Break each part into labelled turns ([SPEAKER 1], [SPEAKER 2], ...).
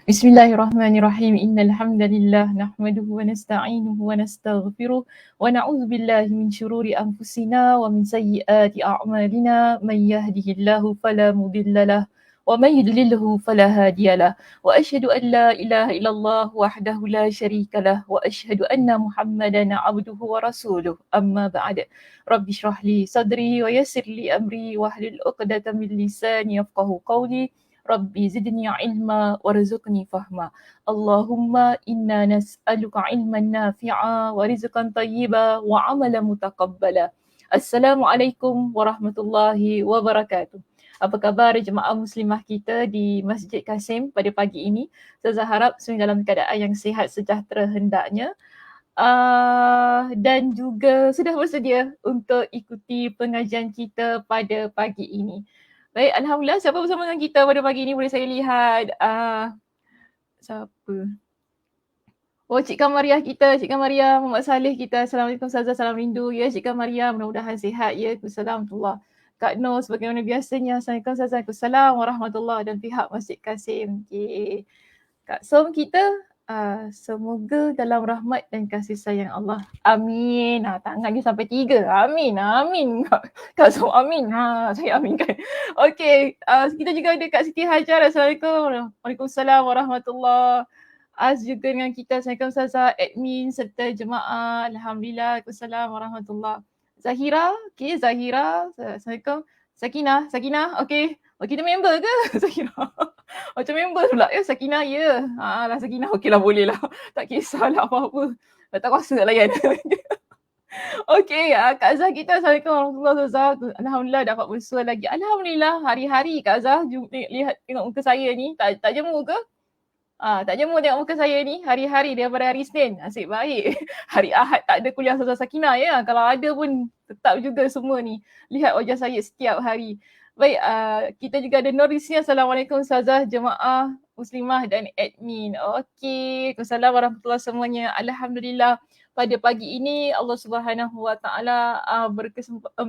[SPEAKER 1] Bismillahirrahmanirrahim. Innal hamdalillah nahmaduhu wa nasta'inuhu wa nastaghfiruh wa na'udzu billahi min shururi anfusina wa min sayyiati a'malina. May yahdihillahu fala mudilla lahu wa may yudlilhu fala hadiya lahu. Wa asyhadu an la ilaha illallah wahdahu la syarika lahu wa asyhadu anna Muhammadan 'abduhu wa rasuluh. Amma ba'd. Rabbi shrah li sadri wa yassir li amri wahlul 'uqdatam min lisani yafqahu qawli. Rabbi zidni ilma warzuqni fahma. Allahumma inna nas'aluka ilman nafi'a wa rizqan tayyiba wa amalan mutaqabbala. Assalamualaikum warahmatullahi wabarakatuh. Apa khabar jemaah muslimah kita di Masjid Kasim pada pagi ini? Saya harap semua dalam keadaan yang sihat sejahtera hendaknya. Dan juga sudah bersedia untuk ikuti pengajian kita pada pagi ini. Baik, Alhamdulillah. Siapa bersama dengan kita pada pagi ini? Boleh saya lihat. Siapa? Oh, Cik Kamariah kita. Cik Kamariah, Muhammad Saleh kita. Assalamualaikum Ustazah, salam rindu. Ya, Cik Kamariah, mudah-mudahan sihat. Ya, Assalamualaikum. Kak Nur, sebagaimana biasanya. Assalamualaikum Ustazah, Waalaikumsalam warahmatullahi dan pihak Masjid Kasim. Okay. Kak Som kita, semoga dalam rahmat dan kasih sayang Allah. Amin. Tangan dia sampai 3. Amin. Amin. Kak Som, amin. Saya aminkan. Okey, kita juga ada Kak Siti Hajar. Assalamualaikum. Waalaikumsalam warahmatullahi. Juga dengan kita. Assalamualaikum Ustazah, admin serta jemaah. Alhamdulillah. Waalaikumsalam warahmatullahi. Zahira. Okey, Zahira. Assalamualaikum. Sakinah. Okey. Oh, kita member ke? Sakinah. Macam member pula ya, Sakinah ya. Lah Sakinah okeylah, boleh lah. Tak kisahlah apa-apa. Tak kuasa nak layan. Okey, Kak Zah kita. Assalamualaikum warahmatullahi wabarakatuh. Alhamdulillah dapat bersua lagi. Alhamdulillah hari-hari Kak Zah lihat tengok muka saya ni. Tak jemu ke? Tak jemu tengok muka saya ni. Hari-hari daripada hari Isnin. Asyik baik. Hari Ahad tak ada kuliah Ustazah Sakinah ya. Kalau ada pun tetap juga semua ni. Lihat wajah saya setiap hari. Baik, kita juga ada Norisnya. Assalamualaikum Ustazah, jemaah muslimah dan admin. Okey, Waalaikumsalam warahmatullahi semuanya. Alhamdulillah pada pagi ini Allah Subhanahu Wa Taala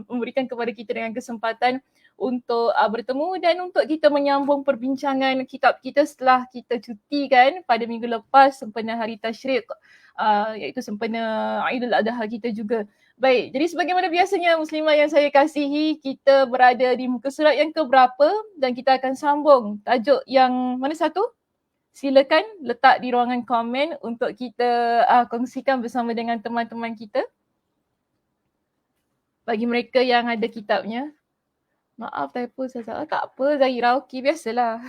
[SPEAKER 1] memberikan kepada kita dengan kesempatan untuk bertemu dan untuk kita menyambung perbincangan kitab kita setelah kita cuti kan pada minggu lepas sempena hari Tasyrik, iaitu sempena Aidil Adha kita juga. Baik, jadi sebagaimana biasanya muslimah yang saya kasihi, kita berada di muka surat yang keberapa dan kita akan sambung tajuk yang mana satu? Silakan letak di ruangan komen untuk kita kongsikan bersama dengan teman-teman kita. Bagi mereka yang ada kitabnya. Maaf typo saya. Tak apa Zahira, okey biasalah.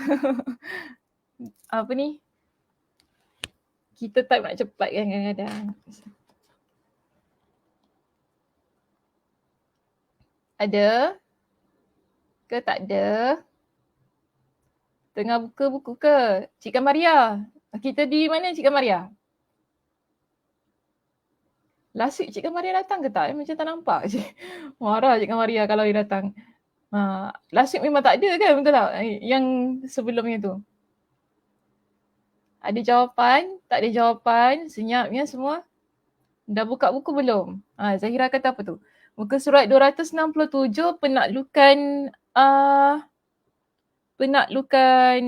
[SPEAKER 1] Apa ni? Kita type nak cepat kan kadang-kadang. Ada? Ke tak ada? Tengah buka buku ke? Cik Kamaria. Kita di mana Cik Kamaria? Last week Cik Kamaria datang ke tak? Macam tak nampak je. Marah Cik Kamaria kalau dia datang. Last week memang tak ada kan? Betul tak? Yang sebelumnya tu. Ada jawapan? Tak ada jawapan? Senyapnya semua? Dah buka buku belum? Zahira kata apa tu? Muka surat 267 penaklukan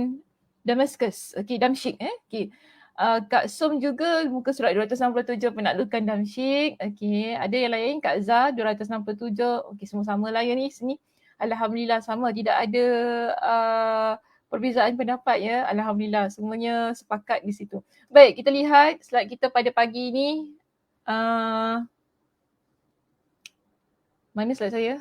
[SPEAKER 1] Damaskus. Okey, Damsyik Okey. Kak Som juga muka surat 267 penaklukan Damsyik. Okey, ada yang lain Kak Zah 267. Okey, semua sama lah ya ni sini. Alhamdulillah sama, tidak ada perbezaan pendapat ya. Alhamdulillah semuanya sepakat di situ. Baik, kita lihat slide kita pada pagi ini. Mana slide saya?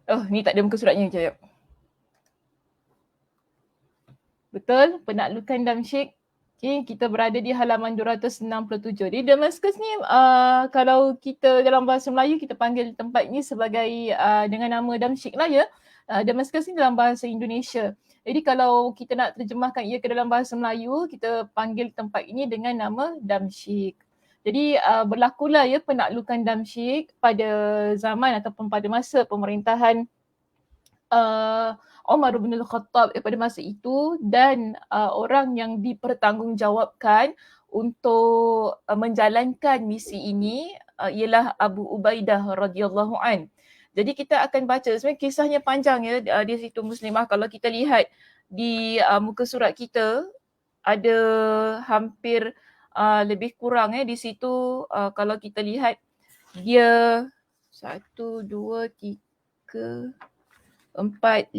[SPEAKER 1] Oh, ni tak ada muka suratnya. Sekejap. Betul, penaklukan Damsyik. Okay, kita berada di halaman 267. Di Damaskus ni, kalau kita dalam bahasa Melayu, kita panggil tempat ini sebagai dengan nama Damsyik lah ya. Damaskus ni dalam bahasa Indonesia. Jadi kalau kita nak terjemahkan ia ke dalam bahasa Melayu, kita panggil tempat ini dengan nama Damsyik. Jadi berlakulah ya penaklukan Damsyik pada zaman ataupun pada masa pemerintahan Umar bin Al-Khattab pada masa itu, dan orang yang dipertanggungjawabkan untuk menjalankan misi ini ialah Abu Ubaidah radhiyallahu an. Jadi kita akan baca, sebenarnya kisahnya panjang ya di situ Muslimah. Kalau kita lihat di muka surat kita, ada hampir lebih kurang di situ kalau kita lihat dia 1, 2, 3, 4, 5.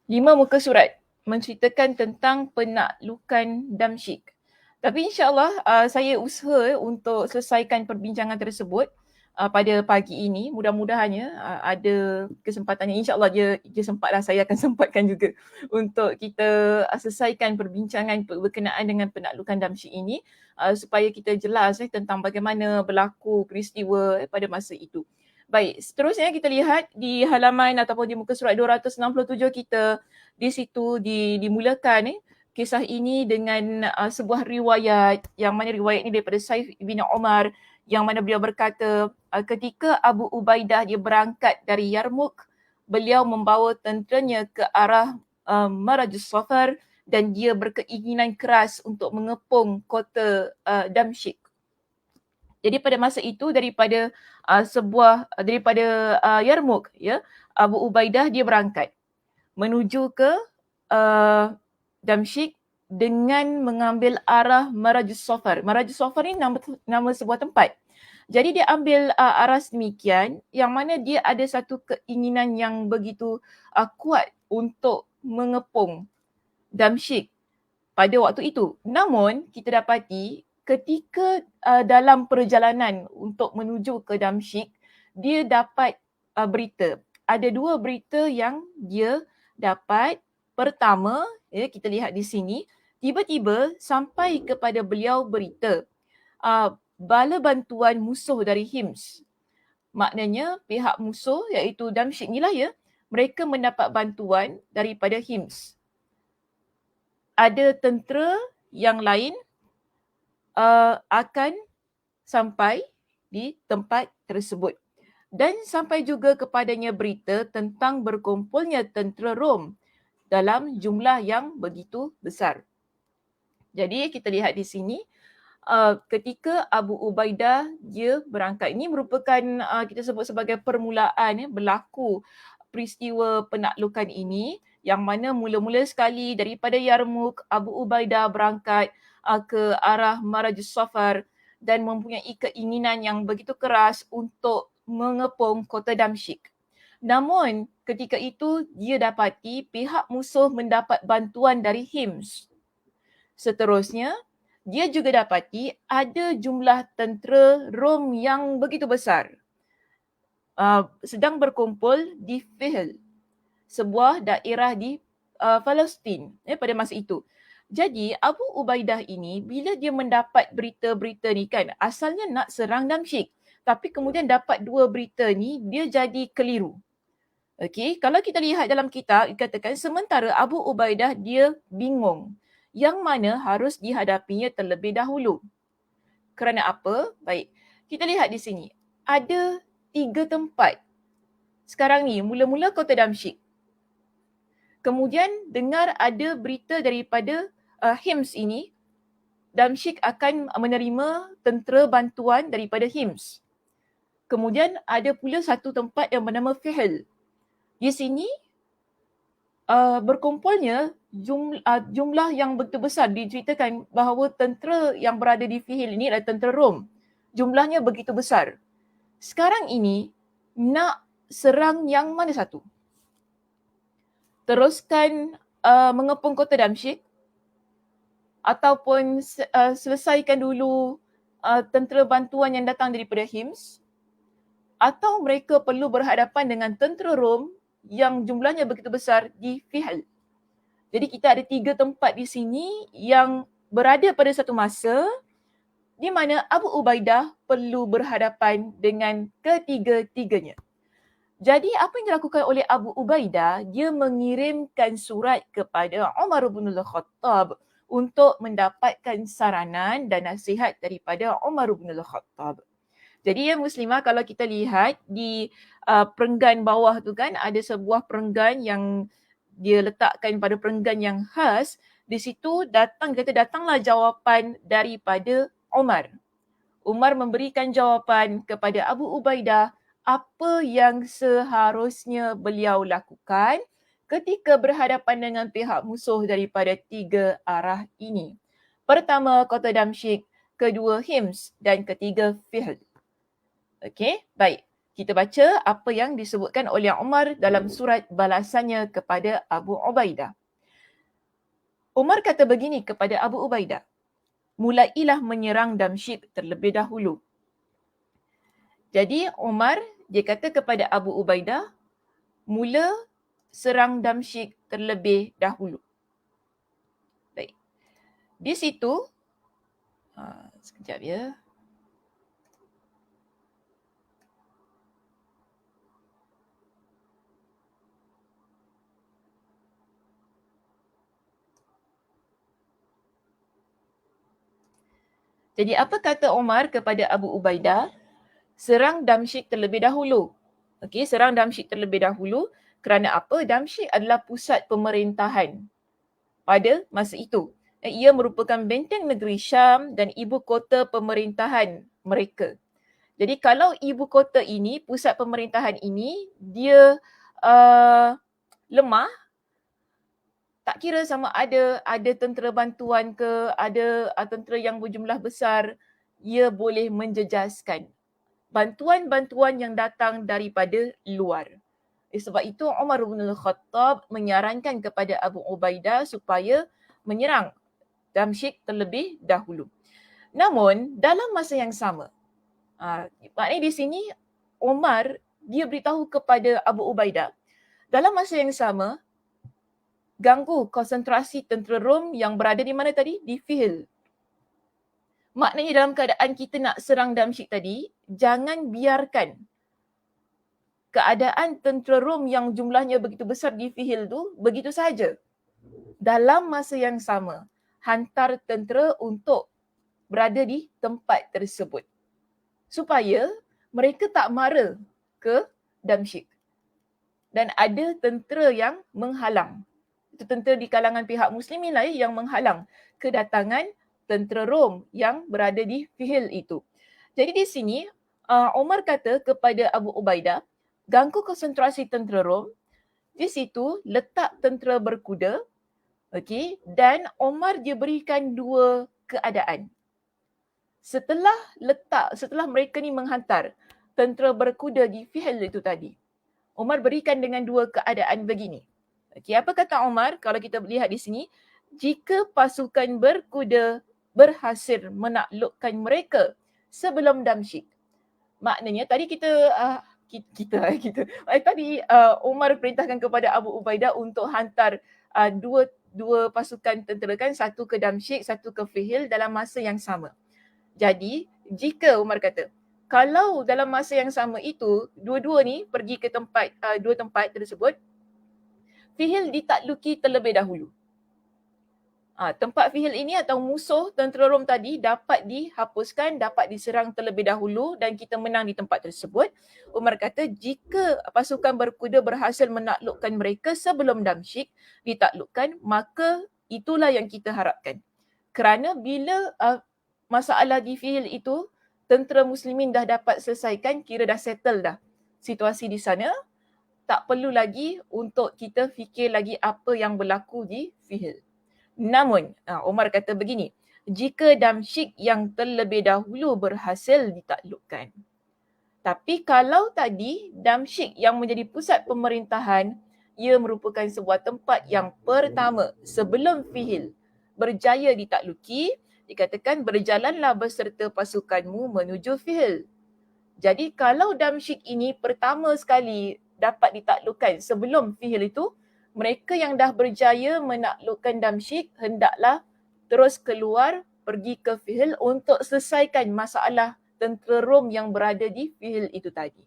[SPEAKER 1] 5 muka surat menceritakan tentang penaklukan Damsyik. Tapi insyaAllah saya usaha untuk selesaikan perbincangan tersebut pada pagi ini. Mudah-mudahannya ada kesempatannya. InsyaAllah dia sempatlah, saya akan sempatkan juga untuk kita selesaikan perbincangan berkenaan dengan penaklukan Damsyik ini supaya kita jelas tentang bagaimana berlaku peristiwa pada masa itu. Baik, seterusnya kita lihat di halaman ataupun di muka surat 267 kita. Di situ dimulakan kisah ini dengan sebuah riwayat, yang mana riwayat ini daripada Saif bin Umar, yang mana beliau berkata ketika Abu Ubaidah dia berangkat dari Yarmouk, beliau membawa tenteranya ke arah Marajus Safar dan dia berkeinginan keras untuk mengepung kota Damsyik. Jadi pada masa itu daripada Yarmouk ya, Abu Ubaidah dia berangkat menuju ke Damsyik dengan mengambil arah Marajus Safar. Marajus Safar ni nama sebuah tempat. Jadi dia ambil arah sedemikian yang mana dia ada satu keinginan yang begitu kuat untuk mengepung Damsyik pada waktu itu. Namun kita dapati ketika dalam perjalanan untuk menuju ke Damsyik, dia dapat berita. Ada 2 berita yang dia dapat. Pertama, kita lihat di sini, tiba-tiba sampai kepada beliau berita bala bantuan musuh dari Hims. Maknanya pihak musuh iaitu Damsyik ni lah mereka mendapat bantuan daripada Hims. Ada tentera yang lain akan sampai di tempat tersebut. Dan sampai juga kepadanya berita tentang berkumpulnya tentera Rom dalam jumlah yang begitu besar. Jadi kita lihat di sini ketika Abu Ubaidah dia berangkat, ini merupakan kita sebut sebagai permulaan berlaku peristiwa penaklukan ini, yang mana mula-mula sekali daripada Yarmouk, Abu Ubaidah berangkat ke arah Marajus Safar dan mempunyai keinginan yang begitu keras untuk mengepung kota Damsyik. Namun ketika itu dia dapati pihak musuh mendapat bantuan dari Hims. Seterusnya, dia juga dapati ada jumlah tentera Rom yang begitu besar sedang berkumpul di Fihl, sebuah daerah di Palestin pada masa itu. Jadi Abu Ubaidah ini bila dia mendapat berita-berita ni kan, asalnya nak serang Damsyik, tapi kemudian dapat 2 berita ni, dia jadi keliru. Okey, kalau kita lihat dalam kitab dikatakan sementara Abu Ubaidah dia bingung yang mana harus dihadapinya terlebih dahulu. Kerana apa? Baik, kita lihat di sini. Ada 3 tempat. Sekarang ni, mula-mula kota Damsyik. Kemudian dengar ada berita daripada Hims ini, Damsyik akan menerima tentera bantuan daripada Hims. Kemudian ada pula satu tempat yang bernama Fihl. Di sini berkumpulnya jumlah yang begitu besar. Diceritakan bahawa tentera yang berada di Fihl ini adalah tentera Rom. Jumlahnya begitu besar. Sekarang ini nak serang yang mana satu? Teruskan mengepung kota Damsyik ataupun selesaikan dulu tentera bantuan yang datang daripada Hims, atau mereka perlu berhadapan dengan tentera Rom yang jumlahnya begitu besar di Fihl. Jadi kita ada 3 tempat di sini yang berada pada satu masa di mana Abu Ubaidah perlu berhadapan dengan ketiga-tiganya. Jadi apa yang dilakukan oleh Abu Ubaidah, dia mengirimkan surat kepada Umar bin Al-Khattab untuk mendapatkan saranan dan nasihat daripada Umar bin Al-Khattab. Jadi Muslimah, kalau kita lihat di perenggan bawah tu kan, ada sebuah perenggan yang dia letakkan pada perenggan yang khas. Di situ datanglah jawapan daripada Umar. Umar memberikan jawapan kepada Abu Ubaidah apa yang seharusnya beliau lakukan ketika berhadapan dengan pihak musuh daripada 3 arah ini. Pertama, kota Damsyik, kedua Hims dan ketiga Fihl. Okey, baik. Kita baca apa yang disebutkan oleh Umar dalam surat balasannya kepada Abu Ubaidah. Umar kata begini kepada Abu Ubaidah, mulailah menyerang Damsyik terlebih dahulu. Jadi Umar, dia kata kepada Abu Ubaidah, mula serang Damsyik terlebih dahulu. Baik. Di situ, sekejap ya. Jadi apa kata Umar kepada Abu Ubaidah? Serang Damsyik terlebih dahulu. Okey, serang Damsyik terlebih dahulu kerana apa? Damsyik adalah pusat pemerintahan pada masa itu. Ia merupakan benteng negeri Syam dan ibu kota pemerintahan mereka. Jadi kalau ibu kota ini, pusat pemerintahan ini, dia lemah, tak kira sama ada tentera bantuan ke, ada tentera yang berjumlah besar, ia boleh menjejaskan bantuan-bantuan yang datang daripada luar. Sebab itu Umar bin Khattab menyarankan kepada Abu Ubaidah supaya menyerang Damsyik terlebih dahulu. Namun dalam masa yang sama, maknanya di sini Umar dia beritahu kepada Abu Ubaidah, dalam masa yang sama ganggu konsentrasi tentera Rom yang berada di mana tadi? Di Fihl. Maknanya dalam keadaan kita nak serang Damsyik tadi, jangan biarkan keadaan tentera Rom yang jumlahnya begitu besar di Fihl tu begitu saja. Dalam masa yang sama, hantar tentera untuk berada di tempat tersebut. Supaya mereka tak mara ke Damsyik. Dan ada tentera yang menghalang. Itu tentera di kalangan pihak muslimin lah yang menghalang kedatangan tentera Rom yang berada di Fihl itu. Jadi di sini Umar kata kepada Abu Ubaidah, ganggu konsentrasi tentera Rom, di situ letak tentera berkuda, okey, dan Umar dia berikan 2 keadaan. Setelah mereka ni menghantar tentera berkuda di Fihl itu tadi, Umar berikan dengan 2 keadaan begini. Okey, apa kata Umar? Kalau kita lihat di sini, jika pasukan berkuda berhasil menaklukkan mereka sebelum Damsyik. Maknanya tadi tadi Umar perintahkan kepada Abu Ubaidah untuk hantar dua pasukan tentera kan, satu ke Damsyik, satu ke Fihl dalam masa yang sama. Jadi jika Umar kata, kalau dalam masa yang sama itu dua-dua ni pergi ke dua tempat tersebut, Fihl ditakluki terlebih dahulu. Tempat Fihl ini atau musuh tentera Rom tadi dapat dihapuskan, dapat diserang terlebih dahulu dan kita menang di tempat tersebut. Umar kata jika pasukan berkuda berhasil menaklukkan mereka sebelum Damsyik ditaklukkan, maka itulah yang kita harapkan. Kerana bila masalah di Fihl itu tentera muslimin dah dapat selesaikan, kira dah settle dah situasi di sana, tak perlu lagi untuk kita fikir lagi apa yang berlaku di Fihl. Namun, Umar kata begini, jika Damsyik yang terlebih dahulu berhasil ditaklukkan. Tapi kalau tadi Damsyik yang menjadi pusat pemerintahan, ia merupakan sebuah tempat yang pertama sebelum Fihl berjaya ditakluki, dikatakan berjalanlah beserta pasukanmu menuju Fihl. Jadi kalau Damsyik ini pertama sekali dapat ditaklukkan sebelum Fihl itu, mereka yang dah berjaya menaklukkan Damsyik hendaklah terus keluar pergi ke Fihl untuk selesaikan masalah tentera Rom yang berada di Fihl itu tadi.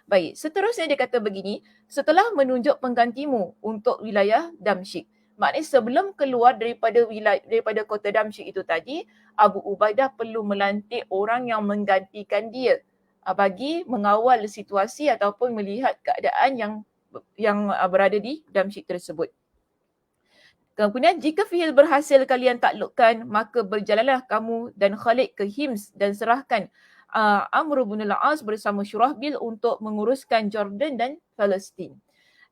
[SPEAKER 1] Baik, seterusnya dia kata begini, setelah menunjuk penggantimu untuk wilayah Damsyik. Maknanya sebelum keluar daripada kota Damsyik itu tadi, Abu Ubaidah perlu melantik orang yang menggantikan dia bagi mengawal situasi ataupun melihat keadaan yang berada di Damsyik tersebut. Kemudian jika Fihl berhasil kalian taklukkan, maka berjalanlah kamu dan Khalid ke Hims dan serahkan Amr bin al-As bersama Syurahbil untuk menguruskan Jordan dan Palestin.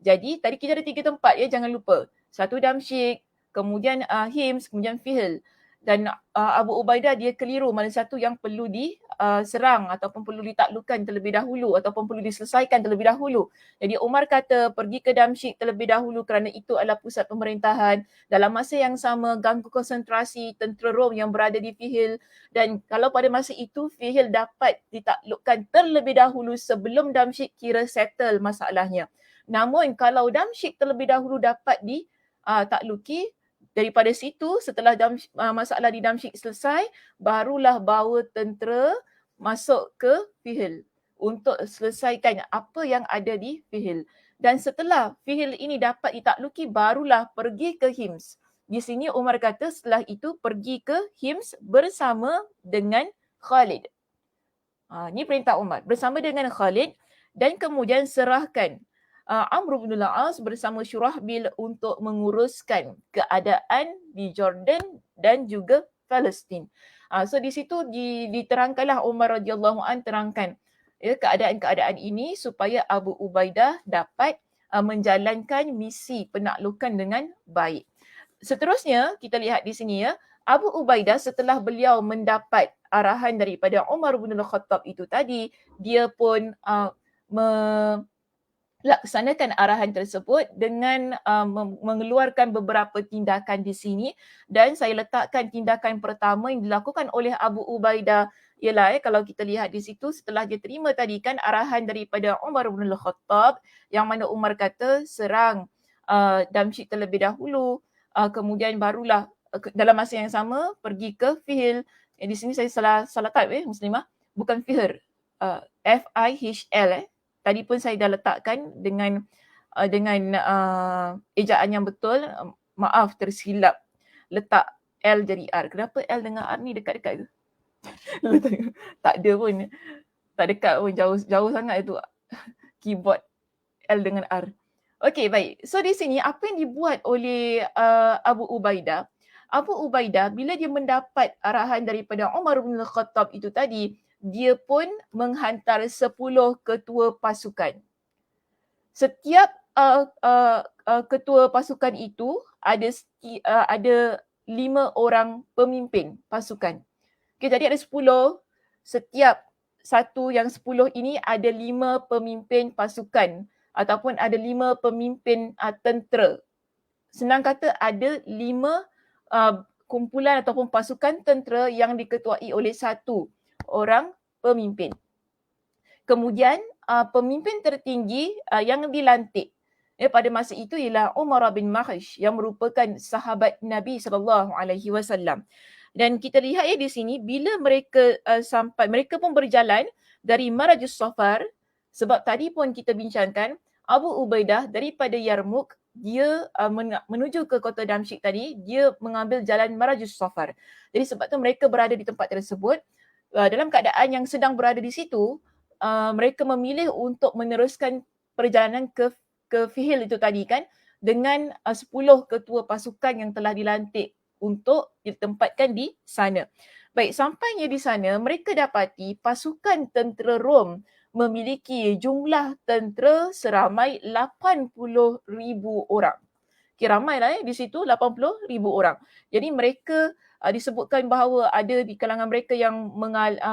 [SPEAKER 1] Jadi tadi kita ada 3 tempat ya, jangan lupa. Satu Damsyik, kemudian Hims, kemudian Fihl. Dan Abu Ubaidah dia keliru mana satu yang perlu diserang ataupun perlu ditaklukkan terlebih dahulu ataupun perlu diselesaikan terlebih dahulu. Jadi Umar kata pergi ke Damsyik terlebih dahulu kerana itu adalah pusat pemerintahan. Dalam masa yang sama ganggu konsentrasi tentera Rom yang berada di Fihl, dan kalau pada masa itu Fihl dapat ditaklukkan terlebih dahulu sebelum Damsyik kira settle masalahnya. Namun kalau Damsyik terlebih dahulu dapat ditakluki, daripada situ setelah masalah di Damsyik selesai, barulah bawa tentera masuk ke Fihl untuk selesaikan apa yang ada di Fihl. Dan setelah Fihl ini dapat ditakluki, barulah pergi ke Hims. Di sini Umar kata setelah itu pergi ke Hims bersama dengan Khalid. Ini perintah Umar. Bersama dengan Khalid dan kemudian serahkan Amr bin al-As bersama Syurahbil untuk menguruskan keadaan di Jordan dan juga Palestin. So di situ diterangkanlah Umar radhiyallahu an terangkan ya keadaan-keadaan ini supaya Abu Ubaidah dapat menjalankan misi penaklukan dengan baik. Seterusnya kita lihat di sini ya, Abu Ubaidah setelah beliau mendapat arahan daripada Umar bin Al-Khattab itu tadi, dia pun laksanakan arahan tersebut dengan mengeluarkan beberapa tindakan di sini, dan saya letakkan tindakan pertama yang dilakukan oleh Abu Ubaidah ialah kalau kita lihat di situ setelah dia terima tadi kan arahan daripada Umar bin Al-Khattab yang mana Umar kata serang Damsyik terlebih dahulu, kemudian barulah dalam masa yang sama pergi ke Fihl. Di sini saya salah type Muslimah, bukan Fihr, F-I-H-L Tadi pun saya dah letakkan dengan ejaan yang betul. Maaf tersilap. Letak L jadi R. Kenapa L dengan R ni dekat-dekat ke? Tak ada pun. Tak dekat pun. Jauh sangat itu keyboard L dengan R. Okey, baik. So di sini apa yang dibuat oleh Abu Ubaidah? Abu Ubaidah bila dia mendapat arahan daripada Umar bin Al-Khattab itu tadi, dia pun menghantar 10 ketua pasukan. Setiap ketua pasukan itu ada 5 orang pemimpin pasukan. Okay, jadi ada 10, setiap satu yang 10 ini ada 5 pemimpin pasukan ataupun ada 5 pemimpin tentera. Senang kata ada 5 kumpulan ataupun pasukan tentera yang diketuai oleh satu orang pemimpin. Kemudian pemimpin tertinggi yang dilantik pada masa itu ialah Umar bin Makhish yang merupakan sahabat Nabi SAW. Dan kita lihat di sini bila mereka sampai, mereka pun berjalan dari Marajus Safar, sebab tadi pun kita bincangkan Abu Ubaidah daripada Yarmouk dia menuju ke kota Damsyik tadi, dia mengambil jalan Marajus Safar. Jadi sebab tu mereka berada di tempat tersebut. Dalam keadaan yang sedang berada di situ, mereka memilih untuk meneruskan perjalanan ke Fihl itu tadi kan, dengan 10 ketua pasukan yang telah dilantik untuk ditempatkan di sana. Baik, sampainya di sana, mereka dapati pasukan tentera Rom memiliki jumlah tentera seramai 80,000 orang. Okay, ramailah di situ 80,000 orang. Jadi mereka disebutkan bahawa ada di kalangan mereka yang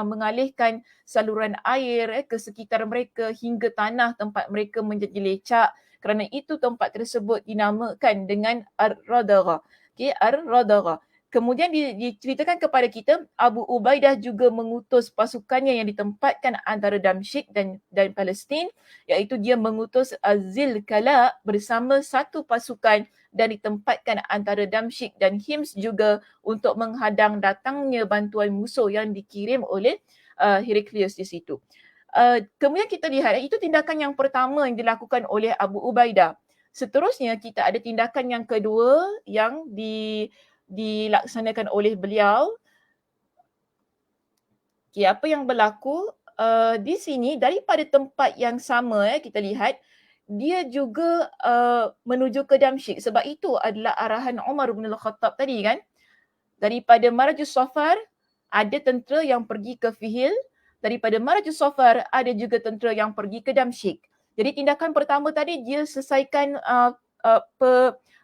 [SPEAKER 1] mengalihkan saluran air ke sekitar mereka hingga tanah tempat mereka menjadi lecak. Kerana itu tempat tersebut dinamakan dengan Ar-Radagha. Okay, Ar-Radagha. Kemudian diceritakan kepada kita Abu Ubaidah juga mengutus pasukannya yang ditempatkan antara Damsyik dan Palestin, iaitu dia mengutus Zilkala bersama satu pasukan dan ditempatkan antara Damsyik dan Hims juga untuk menghadang datangnya bantuan musuh yang dikirim oleh Heraklius di situ. Kemudian kita lihat itu tindakan yang pertama yang dilakukan oleh Abu Ubaidah. Seterusnya kita ada tindakan yang kedua yang dilaksanakan oleh beliau. Okay, apa yang berlaku di sini daripada tempat yang sama kita lihat dia juga menuju ke Damsyik, sebab itu adalah arahan Umar bin Al-Khattab tadi kan. Daripada Marajus Safar ada tentera yang pergi ke Fihl, daripada Marajus Safar, ada juga tentera yang pergi ke Damsyik. Jadi tindakan pertama tadi dia selesaikan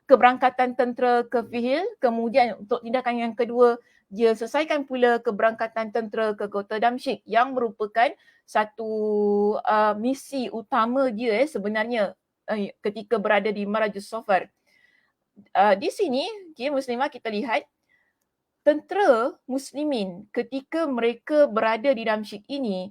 [SPEAKER 1] keberangkatan tentera ke Fihil, kemudian untuk tindakan yang kedua dia selesaikan pula keberangkatan tentera ke kota Damsyik yang merupakan satu misi utama dia sebenarnya ketika berada di Marajus Safar. Di sini, Muslimah, kita lihat tentera muslimin ketika mereka berada di Damsyik ini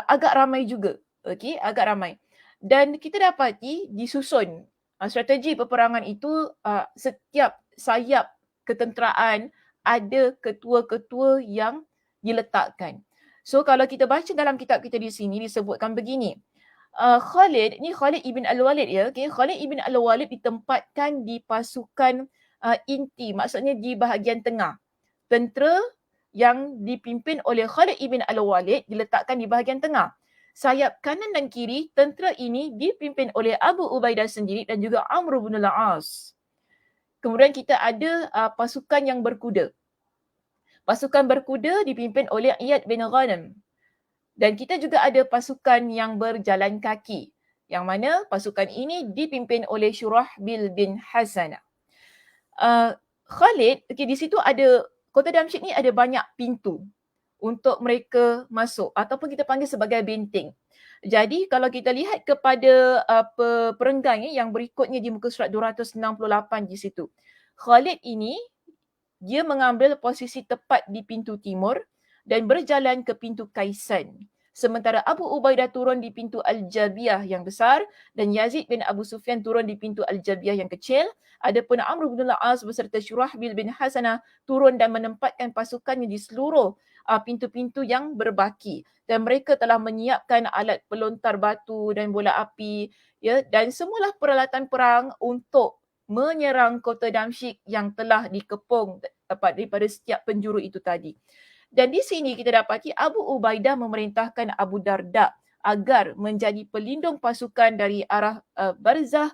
[SPEAKER 1] agak ramai juga. Okey, agak ramai. Dan kita dapati disusun strategi peperangan itu setiap sayap ketenteraan ada ketua-ketua yang diletakkan. So kalau kita baca dalam kitab kita di sini disebutkan begini. Khalid ibn Al-Walid ya. Okay? Khalid ibn Al-Walid ditempatkan di pasukan inti, maksudnya di bahagian tengah. Tentera yang dipimpin oleh Khalid ibn Al-Walid diletakkan di bahagian tengah. Sayap kanan dan kiri tentera ini dipimpin oleh Abu Ubaidah sendiri dan juga Amr bin al-As. Kemudian kita ada pasukan yang berkuda. Pasukan berkuda dipimpin oleh Iyad bin Ghanam. Dan kita juga ada pasukan yang berjalan kaki, yang mana pasukan ini dipimpin oleh Shurahbil bin Hasanah. Khalid, di situ ada, kota Damsyik ni ada banyak pintu untuk mereka masuk ataupun kita panggil sebagai benteng. Jadi kalau kita lihat kepada perenggan yang berikutnya di muka surat 268 di situ. Khalid ini, dia mengambil posisi tepat di pintu timur dan berjalan ke pintu Kaisan. Sementara Abu Ubaidah turun di pintu Al-Jabiyah yang besar dan Yazid bin Abu Sufyan turun di pintu Al-Jabiyah yang kecil. Adapun Amr bin al-As beserta Shurahbil bin Hasanah turun dan menempatkan pasukannya di seluruh pintu-pintu yang berbaki. Dan mereka telah menyiapkan alat pelontar batu dan bola api, ya, dan semualah peralatan perang untuk menyerang kota Damsyik yang telah dikepung daripada setiap penjuru itu tadi. Dan di sini kita dapati Abu Ubaidah memerintahkan Abu Darda agar menjadi pelindung pasukan dari arah Barzah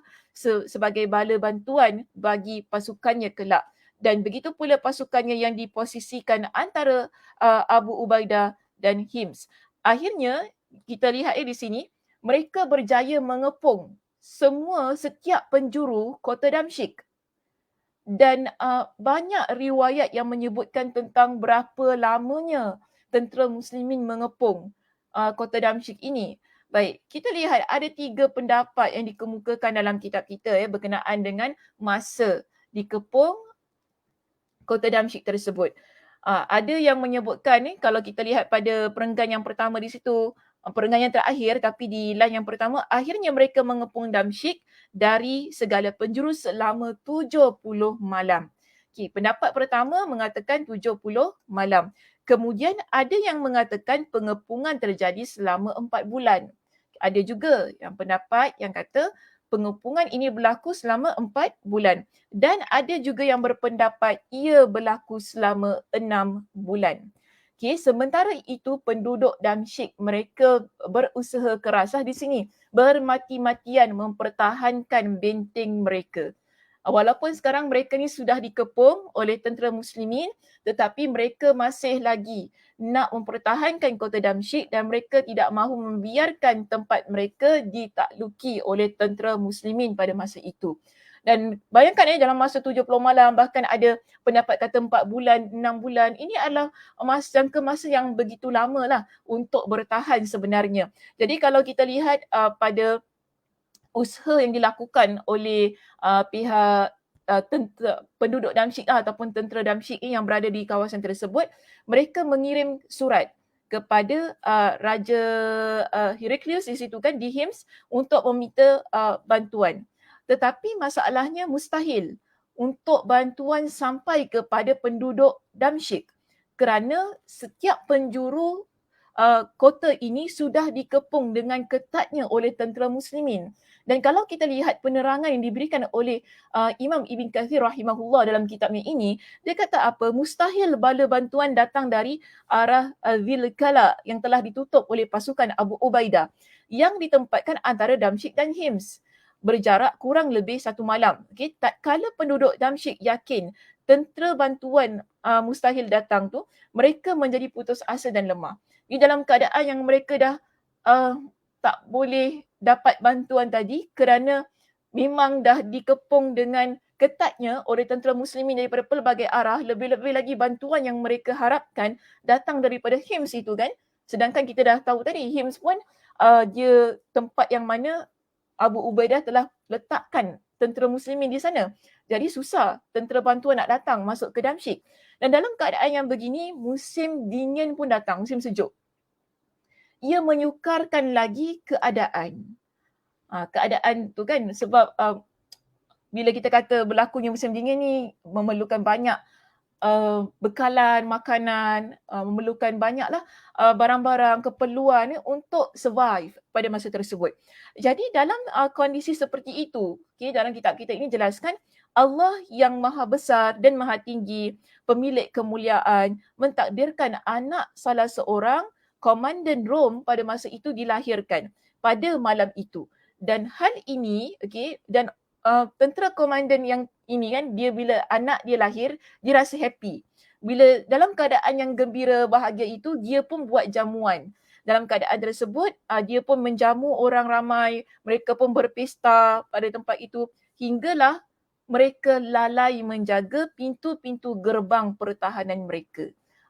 [SPEAKER 1] sebagai bala bantuan bagi pasukannya kelak. Dan begitu pula pasukannya yang diposisikan antara Abu Ubaidah dan Hims. Akhirnya kita lihat di sini mereka berjaya mengepung setiap penjuru kota Damsyik. Dan banyak riwayat yang menyebutkan tentang berapa lamanya tentera muslimin mengepung kota Damsyik ini. Baik, kita lihat ada 3 pendapat yang dikemukakan dalam kitab kita berkenaan dengan masa dikepung kota Damsyik tersebut. Ada yang menyebutkan kalau kita lihat pada perenggan yang pertama di situ, perenggan yang terakhir tapi di line yang pertama, akhirnya mereka mengepung Damsyik dari segala penjuru selama 70 malam. Okay, pendapat pertama mengatakan 70 malam. Kemudian ada yang mengatakan pengepungan terjadi selama 4 bulan. Ada juga yang pendapat yang kata pengepungan ini berlaku selama 4 bulan. Dan ada juga yang berpendapat ia berlaku selama 6 bulan. Okay, sementara itu penduduk Damsyik mereka berusaha keras di sini, bermati-matian mempertahankan benteng mereka. Walaupun sekarang mereka ni sudah dikepung oleh tentera muslimin, tetapi mereka masih lagi nak mempertahankan kota Damsyik dan mereka tidak mahu membiarkan tempat mereka ditakluki oleh tentera muslimin pada masa itu. Dan bayangkan dalam masa 70 malam, bahkan ada pendapat kata 4 bulan, 6 bulan. Ini adalah jangka masa yang begitu lama lah untuk bertahan sebenarnya. Jadi kalau kita lihat pada usaha yang dilakukan oleh pihak penduduk Damsyik ataupun tentera Damsyik yang berada di kawasan tersebut, mereka mengirim surat kepada Raja Heraklius di situ kan, di Hims, untuk meminta bantuan. Tetapi masalahnya mustahil untuk bantuan sampai kepada penduduk Damsyik kerana setiap penjuru kota ini sudah dikepung dengan ketatnya oleh tentera muslimin. Dan kalau kita lihat penerangan yang diberikan oleh Imam Ibn Kathir rahimahullah dalam kitabnya ini, dia kata apa? Mustahil bala bantuan datang dari arah Zilkala yang telah ditutup oleh pasukan Abu Ubaidah yang ditempatkan antara Damsyik dan Hims. Berjarak kurang lebih 1 malam. Okay? Tatkala penduduk Damsyik yakin tentera bantuan mustahil datang tu, mereka menjadi putus asa dan lemah. Di dalam keadaan yang mereka dah tak boleh dapat bantuan tadi kerana memang dah dikepung dengan ketatnya oleh tentera muslimin daripada pelbagai arah, lebih-lebih lagi bantuan yang mereka harapkan datang daripada HIMS itu kan. Sedangkan kita dah tahu tadi HIMS pun dia tempat yang mana Abu Ubaidah telah letakkan tentera muslimin di sana. Jadi susah tentera bantuan nak datang masuk ke Damsyik. Dan dalam keadaan yang begini, musim dingin pun datang, musim sejuk. Ia menyukarkan lagi keadaan. Keadaan tu kan sebab bila kita kata berlakunya musim dingin ni memerlukan banyak bekalan, makanan, memerlukan banyaklah barang-barang keperluan untuk survive pada masa tersebut. Jadi dalam kondisi seperti itu, okay, dalam kitab kita ini jelaskan Allah yang maha besar dan maha tinggi, pemilik kemuliaan, mentakdirkan anak salah seorang komandan Rom pada masa itu dilahirkan pada malam itu. Dan hal ini, okay, dan tentera komandan yang ini kan, dia bila anak dia lahir, dia rasa happy. Bila dalam keadaan yang gembira, bahagia itu, dia pun buat jamuan. Dalam keadaan tersebut, dia pun menjamu orang ramai, mereka pun berpesta pada tempat itu, hinggalah mereka lalai menjaga pintu-pintu gerbang pertahanan mereka.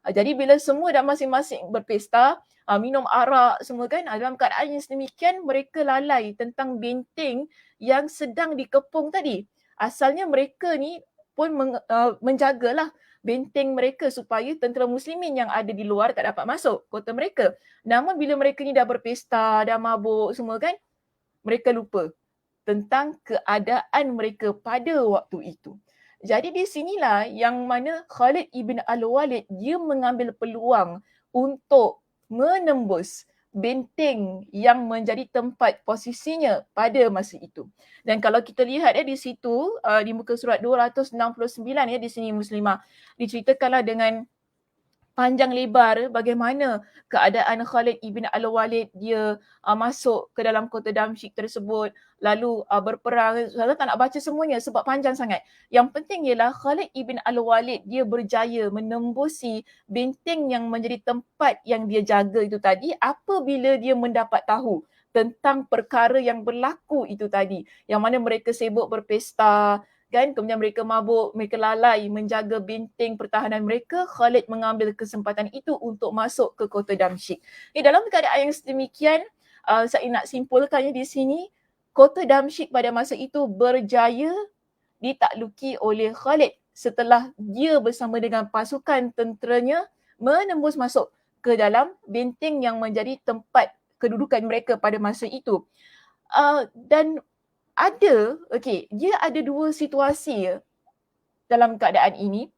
[SPEAKER 1] Jadi bila semua dah masing-masing berpesta, minum arak semua kan, dalam keadaan yang sedemikian mereka lalai tentang benteng yang sedang dikepung tadi. Asalnya mereka ni pun menjagalah benteng mereka supaya tentera muslimin yang ada di luar tak dapat masuk kota mereka. Namun bila mereka ni dah berpesta, dah mabuk semua kan, mereka lupa tentang keadaan mereka pada waktu itu. Jadi di sinilah yang mana Khalid ibn al-Walid dia mengambil peluang untuk menembus benteng yang menjadi tempat posisinya pada masa itu. Dan kalau kita lihat di situ di muka surat 269 di sini Muslimah, diceritakanlah dengan panjang lebar bagaimana keadaan Khalid ibn al-Walid dia masuk ke dalam kota Damsyik tersebut, lalu berperang. Saya tak nak baca semuanya sebab panjang sangat. Yang penting ialah Khalid ibn al-Walid dia berjaya menembusi benteng yang menjadi tempat yang dia jaga itu tadi apabila dia mendapat tahu tentang perkara yang berlaku itu tadi. Yang mana mereka sibuk berpesta, kan, kemudian mereka mabuk, mereka lalai menjaga benteng pertahanan mereka. Khalid mengambil kesempatan itu untuk masuk ke kota Damsyik. Dalam keadaan yang sedemikian, saya nak simpulkannya di sini, kota Damsyik pada masa itu berjaya ditakluki oleh Khalid setelah dia bersama dengan pasukan tenteranya menembus masuk ke dalam benteng yang menjadi tempat kedudukan mereka pada masa itu. Dan dia ada dua situasi dalam keadaan ini.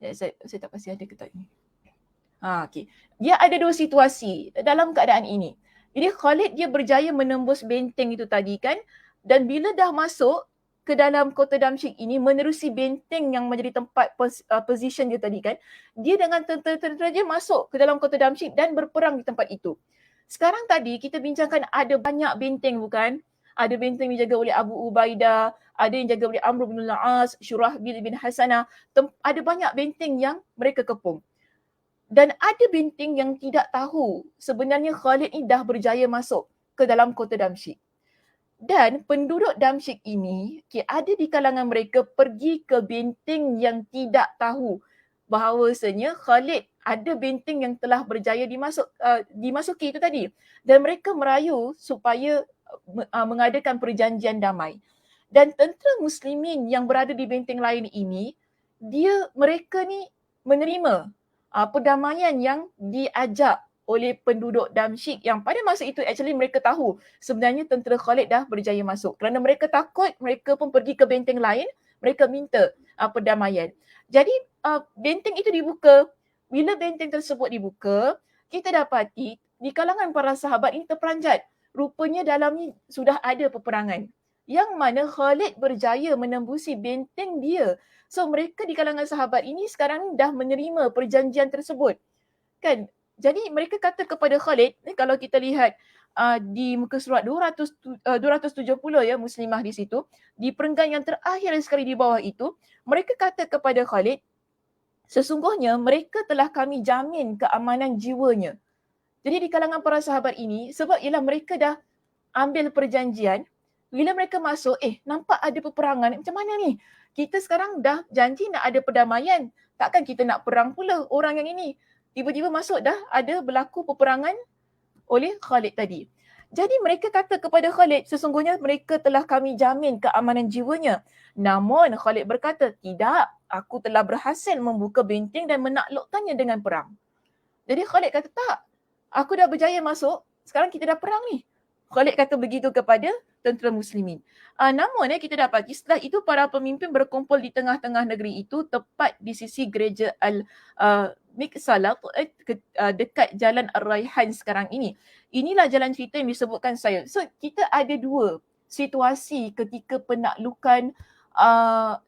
[SPEAKER 1] Saya tak pasti ada ke tak ni. Dia ada dua situasi dalam keadaan ini. Jadi Khalid dia berjaya menembus benteng itu tadi kan, dan bila dah masuk ke dalam kota Damsyik ini menerusi benteng yang menjadi tempat position dia tadi kan, dia dengan tentera-tentera dia masuk ke dalam kota Damsyik dan berperang di tempat itu. Sekarang tadi kita bincangkan ada banyak benteng bukan? Ada benteng dijaga oleh Abu Ubaidah, ada yang dijaga oleh Amr bin al-As, Syurahbil bin Hasanah. Ada banyak benteng yang mereka kepung. Dan ada benteng yang tidak tahu sebenarnya Khalid ni dah berjaya masuk ke dalam kota Damsyik. Dan penduduk Damsyik ini, ada di kalangan mereka pergi ke benteng yang tidak tahu bahawasanya Khalid ada benteng yang telah berjaya dimasuki itu tadi. Dan mereka merayu supaya mengadakan perjanjian damai. Dan tentera muslimin yang berada di benteng lain ini, mereka ni menerima perdamaian yang diajak oleh penduduk Damsyik yang pada masa itu actually mereka tahu sebenarnya tentera Khalid dah berjaya masuk. Kerana mereka takut, mereka pun pergi ke benteng lain, mereka minta perdamaian. Jadi benteng itu dibuka. Bila benteng tersebut dibuka, kita dapati di kalangan para sahabat ini terperanjat. Rupanya dalam ni sudah ada peperangan yang mana Khalid berjaya menembusi benteng dia. So mereka di kalangan sahabat ini sekarang dah menerima perjanjian tersebut. Kan? Jadi mereka kata kepada Khalid, kalau kita lihat di muka surat 270 ya, Muslimah di situ, di perenggan yang terakhir sekali di bawah itu, mereka kata kepada Khalid, sesungguhnya mereka telah kami jamin keamanan jiwanya. Jadi di kalangan para sahabat ini, sebab ialah mereka dah ambil perjanjian, bila mereka masuk, nampak ada peperangan, macam mana ni? Kita sekarang dah janji nak ada perdamaian, takkan kita nak perang pula orang yang ini. Tiba-tiba masuk dah ada berlaku peperangan oleh Khalid tadi. Jadi mereka kata kepada Khalid, sesungguhnya mereka telah kami jamin keamanan jiwanya. Namun Khalid berkata, tidak, aku telah berhasil membuka benteng dan menaklukkannya dengan perang. Jadi Khalid kata, tak, aku dah berjaya masuk, sekarang kita dah perang ni. Khalid kata begitu kepada tentera muslimin. Namun kita dapati setelah itu para pemimpin berkumpul di tengah-tengah negeri itu tepat di sisi gereja Al-Miqsalah dekat jalan Ar-Rayhan sekarang ini. Inilah jalan cerita yang disebutkan saya. So kita ada dua situasi ketika penaklukan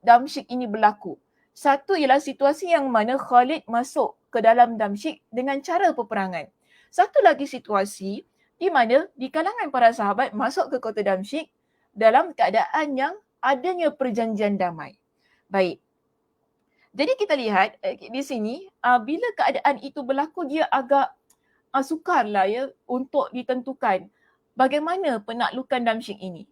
[SPEAKER 1] Damsyik ini berlaku. Satu ialah situasi yang mana Khalid masuk ke dalam Damsyik dengan cara peperangan. Satu lagi situasi di mana di kalangan para sahabat masuk ke kota Damsyik dalam keadaan yang adanya perjanjian damai. Baik. Jadi kita lihat di sini bila keadaan itu berlaku dia agak sukarlah ya untuk ditentukan bagaimana penaklukan Damsyik ini.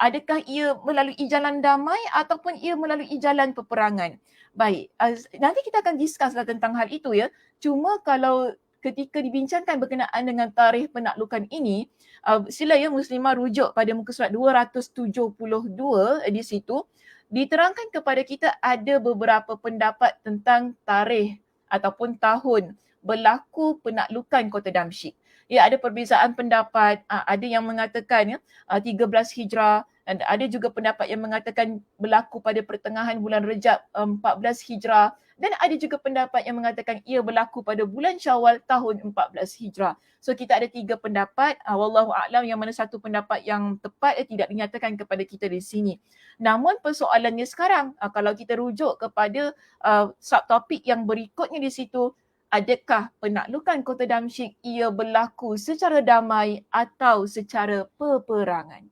[SPEAKER 1] Adakah ia melalui jalan damai ataupun ia melalui jalan peperangan? Baik, nanti kita akan discuss tentang hal itu ya. Cuma kalau ketika dibincangkan berkenaan dengan tarikh penaklukan ini, sila ya Muslimah rujuk pada muka surat 272 di situ, diterangkan kepada kita ada beberapa pendapat tentang tarikh ataupun tahun berlaku penaklukan kota Damsyik. Ya, ada perbezaan pendapat, ada yang mengatakan 13 Hijrah, dan ada juga pendapat yang mengatakan berlaku pada pertengahan bulan Rejab 14 Hijrah, dan ada juga pendapat yang mengatakan ia berlaku pada bulan Syawal tahun 14 Hijrah. So kita ada 3 pendapat, wallahu a'lam yang mana satu pendapat yang tepat tidak dinyatakan kepada kita di sini. Namun persoalannya sekarang, kalau kita rujuk kepada subtopik yang berikutnya di situ, adakah penaklukan kota Damsyik ia berlaku secara damai atau secara peperangan?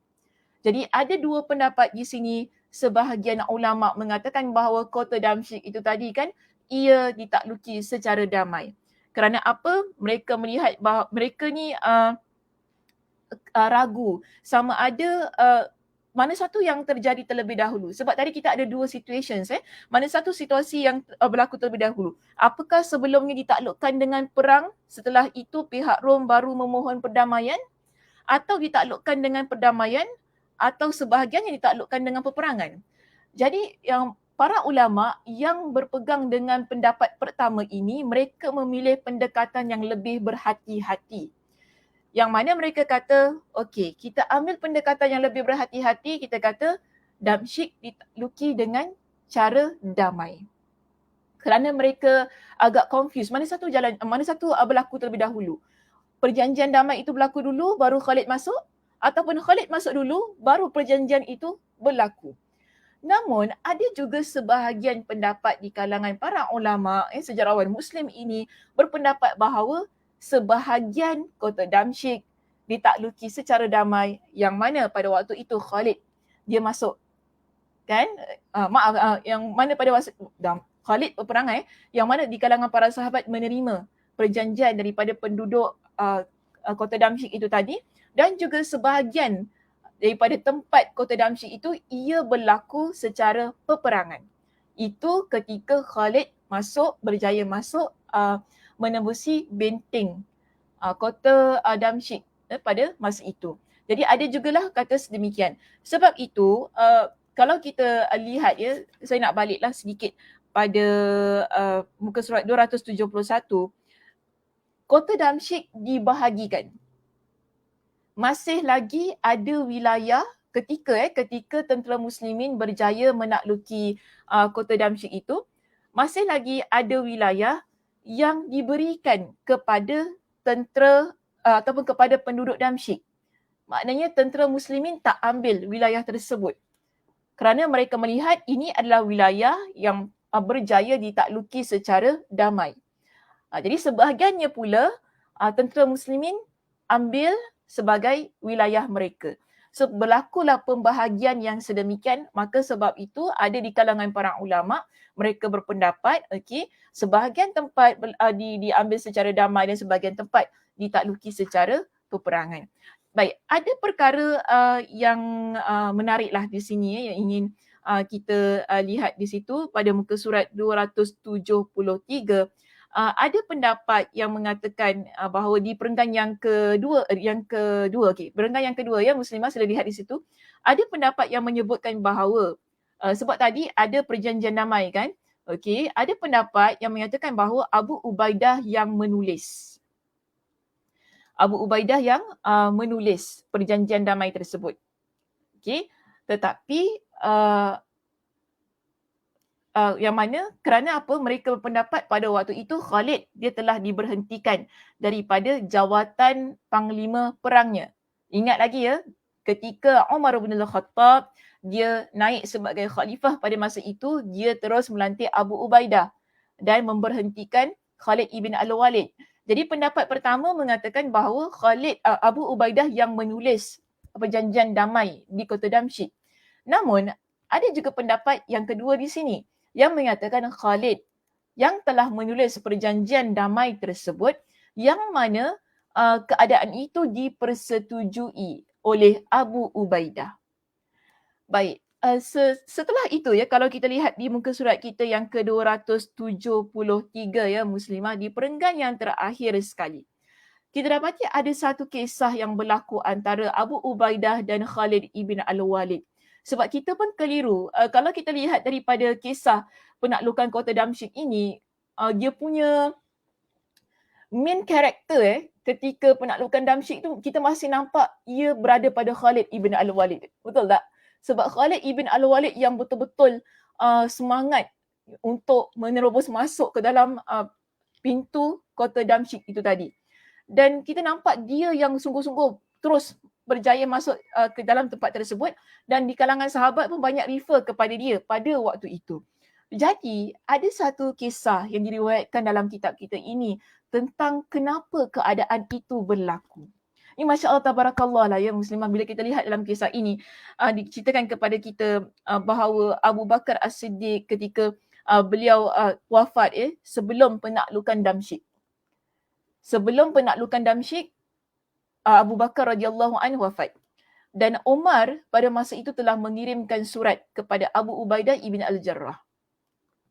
[SPEAKER 1] Jadi ada dua pendapat di sini. Sebahagian ulama mengatakan bahawa kota Damsyik itu tadi kan ia ditakluki secara damai. Kerana apa? Mereka melihat bahawa mereka ni ragu sama ada mana satu yang terjadi terlebih dahulu. Sebab tadi kita ada dua situations. Mana satu situasi yang berlaku terlebih dahulu. Apakah sebelumnya ditaklukkan dengan perang, setelah itu pihak Rom baru memohon perdamaian, atau ditaklukkan dengan perdamaian, atau sebahagiannya ditaklukkan dengan peperangan. Jadi yang para ulama yang berpegang dengan pendapat pertama ini, mereka memilih pendekatan yang lebih berhati-hati. Yang mana mereka kata, okey, kita ambil pendekatan yang lebih berhati-hati, kita kata Damsyik ditakluki dengan cara damai. Kerana mereka agak confused, mana satu berlaku terlebih dahulu. Perjanjian damai itu berlaku dulu, baru Khalid masuk, ataupun Khalid masuk dulu, baru perjanjian itu berlaku. Namun, ada juga sebahagian pendapat di kalangan para ulama, sejarawan Muslim ini berpendapat bahawa sebahagian kota Damsyik ditakluki secara damai, yang mana pada waktu itu Khalid dia masuk. Kan? Yang mana pada waktu Khalid berperang, yang mana di kalangan para sahabat menerima perjanjian daripada penduduk kota Damsyik itu tadi, dan juga sebahagian daripada tempat kota Damsyik itu ia berlaku secara peperangan. Itu ketika Khalid berjaya masuk menembusi benteng kota Damsyik pada masa itu. Jadi ada jugalah kata sedemikian. Sebab itu kalau kita lihat ya, saya nak baliklah sedikit pada muka surat 271, kota Damsyik dibahagikan. Masih lagi ada wilayah ketika tentera muslimin berjaya menakluki kota Damsyik itu, masih lagi ada wilayah yang diberikan kepada tentera ataupun kepada penduduk Damsyik. Maknanya tentera muslimin tak ambil wilayah tersebut kerana mereka melihat ini adalah wilayah yang berjaya ditakluki secara damai. Jadi sebahagiannya pula tentera muslimin diambil sebagai wilayah mereka. So berlakulah pembahagian yang sedemikian, maka sebab itu ada di kalangan para ulama, mereka berpendapat sebahagian tempat diambil secara damai dan sebahagian tempat ditakluki secara peperangan. Baik, ada perkara yang menariklah di sini yang ingin kita lihat di situ pada muka surat 273. Ada pendapat yang mengatakan bahawa di perenggan yang kedua, perenggan yang kedua ya Muslimah sila lihat di situ, ada pendapat yang menyebutkan bahawa sebab tadi ada perjanjian damai kan, ada pendapat yang menyatakan bahawa Abu Ubaidah yang menulis. Abu Ubaidah yang menulis perjanjian damai tersebut. Tetapi yang mana kerana apa mereka berpendapat pada waktu itu Khalid dia telah diberhentikan daripada jawatan panglima perangnya. Ingat lagi ya, ketika Umar bin Al-Khattab dia naik sebagai khalifah pada masa itu, dia terus melantik Abu Ubaidah dan memberhentikan Khalid ibn Al-Walid. Jadi pendapat pertama mengatakan bahawa Abu Ubaidah yang menulis perjanjian damai di kota Damsyik. Namun ada juga pendapat yang kedua di sini yang mengatakan Khalid yang telah menulis perjanjian damai tersebut yang mana keadaan itu dipersetujui oleh Abu Ubaidah. Baik, setelah itu ya, kalau kita lihat di muka surat kita yang ke-273 ya Muslimah, di perenggan yang terakhir sekali, kita dapati ada satu kisah yang berlaku antara Abu Ubaidah dan Khalid ibn Al-Walid. Sebab kita pun keliru. Kalau kita lihat daripada kisah penaklukan kota Damsyik ini, dia punya main karakter ketika penaklukan Damsyik tu, kita masih nampak ia berada pada Khalid ibn Al-Walid. Betul tak? Sebab Khalid ibn Al-Walid yang betul-betul semangat untuk menerobos masuk ke dalam pintu kota Damsyik itu tadi. Dan kita nampak dia yang sungguh-sungguh terus berjaya masuk ke dalam tempat tersebut dan di kalangan sahabat pun banyak refer kepada dia pada waktu itu. Jadi ada satu kisah yang diriwayatkan dalam kitab kita ini tentang kenapa keadaan itu berlaku. Ini Masya Allah Tabarakallah lah ya Muslimah, bila kita lihat dalam kisah ini diceritakan kepada kita bahawa Abu Bakar As-Siddiq ketika beliau wafat sebelum penaklukan Damsyik. Sebelum penaklukan Damsyik, Abu Bakar radhiyallahu anhu wafat. Dan Umar pada masa itu telah mengirimkan surat kepada Abu Ubaidah ibn Al-Jarrah,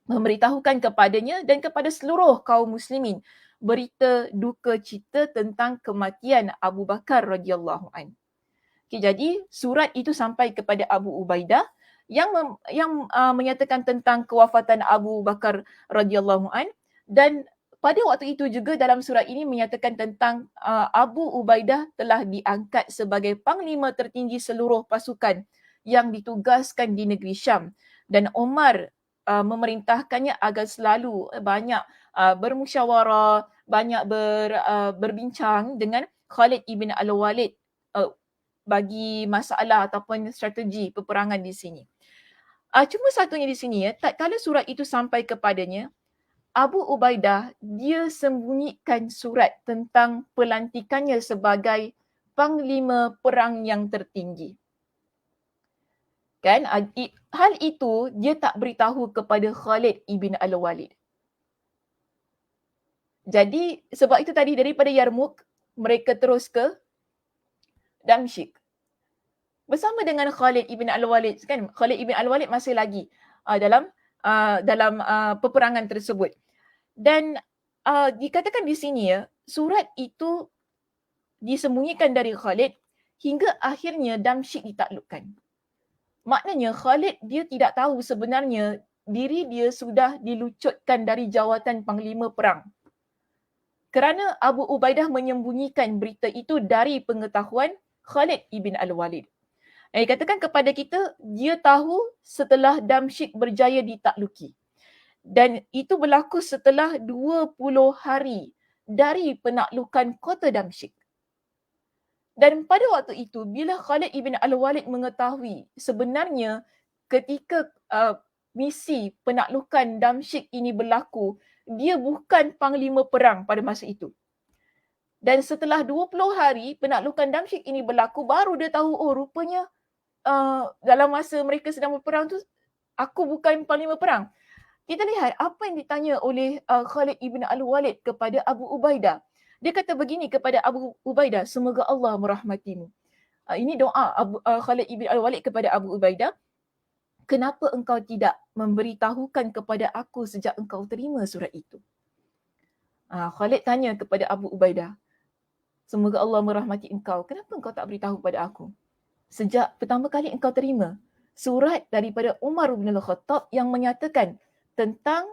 [SPEAKER 1] memberitahukan kepadanya dan kepada seluruh kaum muslimin berita duka cita tentang kematian Abu Bakar radhiyallahu anhu. Jadi surat itu sampai kepada Abu Ubaidah yang menyatakan tentang kewafatan Abu Bakar radhiyallahu anhu, dan pada waktu itu juga dalam surat ini menyatakan tentang Abu Ubaidah telah diangkat sebagai panglima tertinggi seluruh pasukan yang ditugaskan di negeri Syam, dan Umar memerintahkannya agar selalu banyak bermusyawarah, banyak berbincang dengan Khalid ibn Al-Walid bagi masalah ataupun strategi peperangan di sini. Cuma satunya di sini ya, tatkala surat itu sampai kepadanya, Abu Ubaidah dia sembunyikan surat tentang pelantikannya sebagai panglima perang yang tertinggi. Kan? Hal itu dia tak beritahu kepada Khalid ibn Al-Walid. Jadi sebab itu tadi daripada Yarmouk mereka terus ke Damsyik bersama dengan Khalid ibn Al-Walid, kan? Khalid ibn Al-Walid masih lagi dalam peperangan tersebut. Dan dikatakan di sini ya, surat itu disembunyikan dari Khalid hingga akhirnya Damsyik ditaklukkan. Maknanya Khalid dia tidak tahu sebenarnya diri dia sudah dilucutkan dari jawatan panglima perang. Kerana Abu Ubaidah menyembunyikan berita itu dari pengetahuan Khalid ibn Al-Walid. Katakan kepada kita, dia tahu setelah Damsyik berjaya ditakluki. Dan itu berlaku setelah 20 hari dari penaklukan kota Damsyik. Dan pada waktu itu, bila Khalid ibn Al-Walid mengetahui sebenarnya ketika misi penaklukan Damsyik ini berlaku, dia bukan panglima perang pada masa itu. Dan setelah 20 hari penaklukan Damsyik ini berlaku, baru dia tahu, oh rupanya dalam masa mereka sedang berperang tu, aku bukan panglima perang. Kita lihat apa yang ditanya oleh Khalid ibn Al-Walid kepada Abu Ubaidah. Dia kata begini kepada Abu Ubaidah, semoga Allah merahmatimu. Ini doa Khalid ibn Al-Walid kepada Abu Ubaidah. Kenapa engkau tidak memberitahukan kepada aku sejak engkau terima surat itu? Khalid tanya kepada Abu Ubaidah, semoga Allah merahmati engkau. Kenapa engkau tak beritahu kepada aku? Sejak pertama kali engkau terima surat daripada Umar bin Al-Khattab yang menyatakan tentang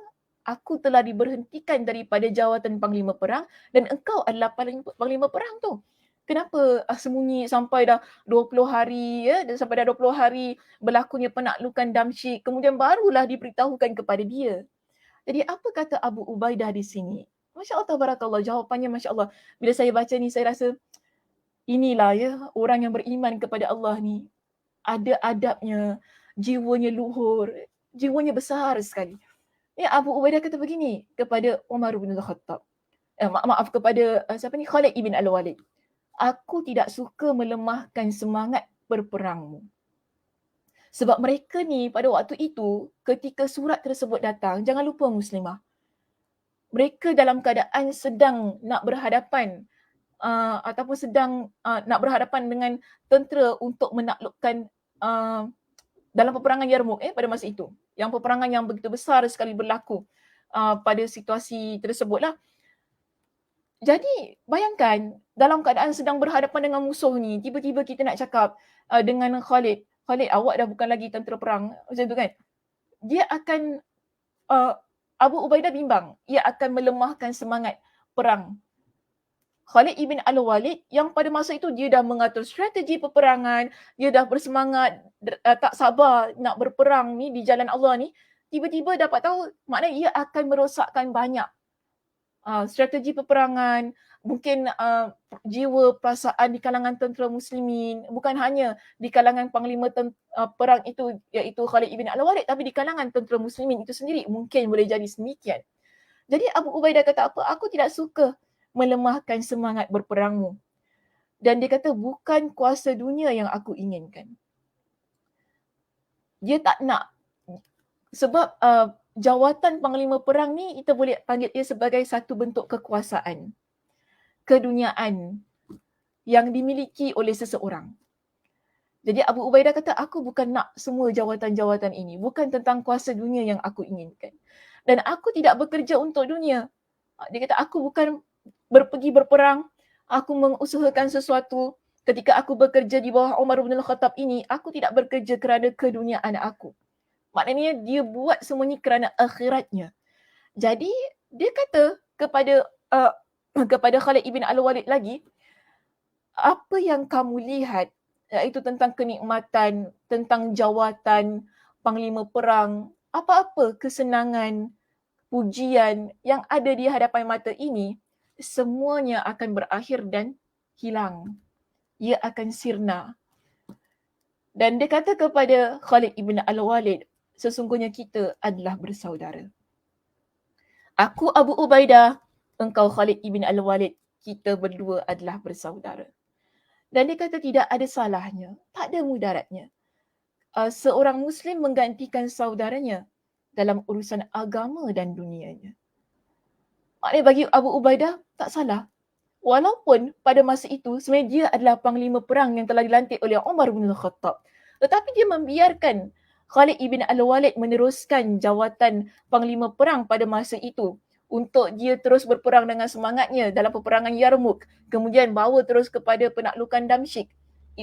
[SPEAKER 1] aku telah diberhentikan daripada jawatan panglima perang dan engkau adalah panglima perang tu. Kenapa sembunyi sampai dah 20 hari ya, dan sampai dah 20 hari berlakunya penaklukan Damsyik, kemudian barulah diberitahukan kepada dia. Jadi apa kata Abu Ubaidah di sini? Masya Allah, tabarakallah, jawapannya Masya Allah. Bila saya baca ni saya rasa inilah ya orang yang beriman kepada Allah ni. Ada adabnya, jiwanya luhur, jiwanya besar sekali. Ya, Abu Ubaidah kata begini kepada Umar bin Al-Khattab. Maaf kepada Khalid ibn Al-Walid. Aku tidak suka melemahkan semangat berperangmu. Sebab mereka ni pada waktu itu ketika surat tersebut datang, jangan lupa muslimah, mereka dalam keadaan sedang nak berhadapan ataupun sedang nak berhadapan dengan tentera untuk menaklukkan dalam peperangan Yarmouk pada masa itu. Yang peperangan yang begitu besar sekali berlaku pada situasi tersebutlah. Jadi bayangkan dalam keadaan sedang berhadapan dengan musuh ni, tiba-tiba kita nak cakap dengan Khalid, Khalid, awak dah bukan lagi tentera perang, macam tu kan. Dia akan Abu Ubaidah bimbang, ia akan melemahkan semangat perang. Khalid ibn Al-Walid yang pada masa itu dia dah mengatur strategi peperangan, dia dah bersemangat, tak sabar nak berperang ni di jalan Allah ni, tiba-tiba dapat tahu maknanya ia akan merosakkan banyak strategi peperangan, mungkin jiwa perasaan di kalangan tentera muslimin, bukan hanya di kalangan panglima perang itu iaitu Khalid ibn Al-Walid, tapi di kalangan tentera muslimin itu sendiri mungkin boleh jadi semikian. Jadi Abu Ubaidah kata apa? Aku tidak suka melemahkan semangat berperangmu. Dan dia kata bukan kuasa dunia yang aku inginkan. Dia tak nak. Sebab jawatan panglima perang ni kita boleh panggil dia sebagai satu bentuk kekuasaan, keduniaan yang dimiliki oleh seseorang. Jadi Abu Ubaidah kata, aku bukan nak semua jawatan-jawatan ini. Bukan tentang kuasa dunia yang aku inginkan. Dan aku tidak bekerja untuk dunia. Dia kata, aku bukan pergi berperang. Aku mengusahakan sesuatu. Ketika aku bekerja di bawah Umar bin Al-Khattab ini, aku tidak bekerja kerana keduniaan aku. Maknanya dia buat semuanya kerana akhiratnya. Jadi dia kata kepada Khalid ibn Al-Walid lagi, apa yang kamu lihat iaitu tentang kenikmatan, tentang jawatan panglima perang, apa-apa kesenangan, pujian yang ada di hadapan mata ini, semuanya akan berakhir dan hilang. Ia akan sirna. Dan dia kata kepada Khalid ibn Al-Walid, sesungguhnya kita adalah bersaudara. Aku Abu Ubaidah, engkau Khalid ibn Al-Walid, kita berdua adalah bersaudara. Dan dia kata tidak ada salahnya, tak ada mudaratnya. Seorang Muslim menggantikan saudaranya dalam urusan agama dan dunianya. Maknanya bagi Abu Ubaidah tak salah. Walaupun pada masa itu sebenarnya dia adalah panglima perang yang telah dilantik oleh Umar bin Al-Khattab. Tetapi dia membiarkan Khalid ibn Al-Walid meneruskan jawatan panglima perang pada masa itu untuk dia terus berperang dengan semangatnya dalam peperangan Yarmouk, kemudian bawa terus kepada penaklukan Damsyik.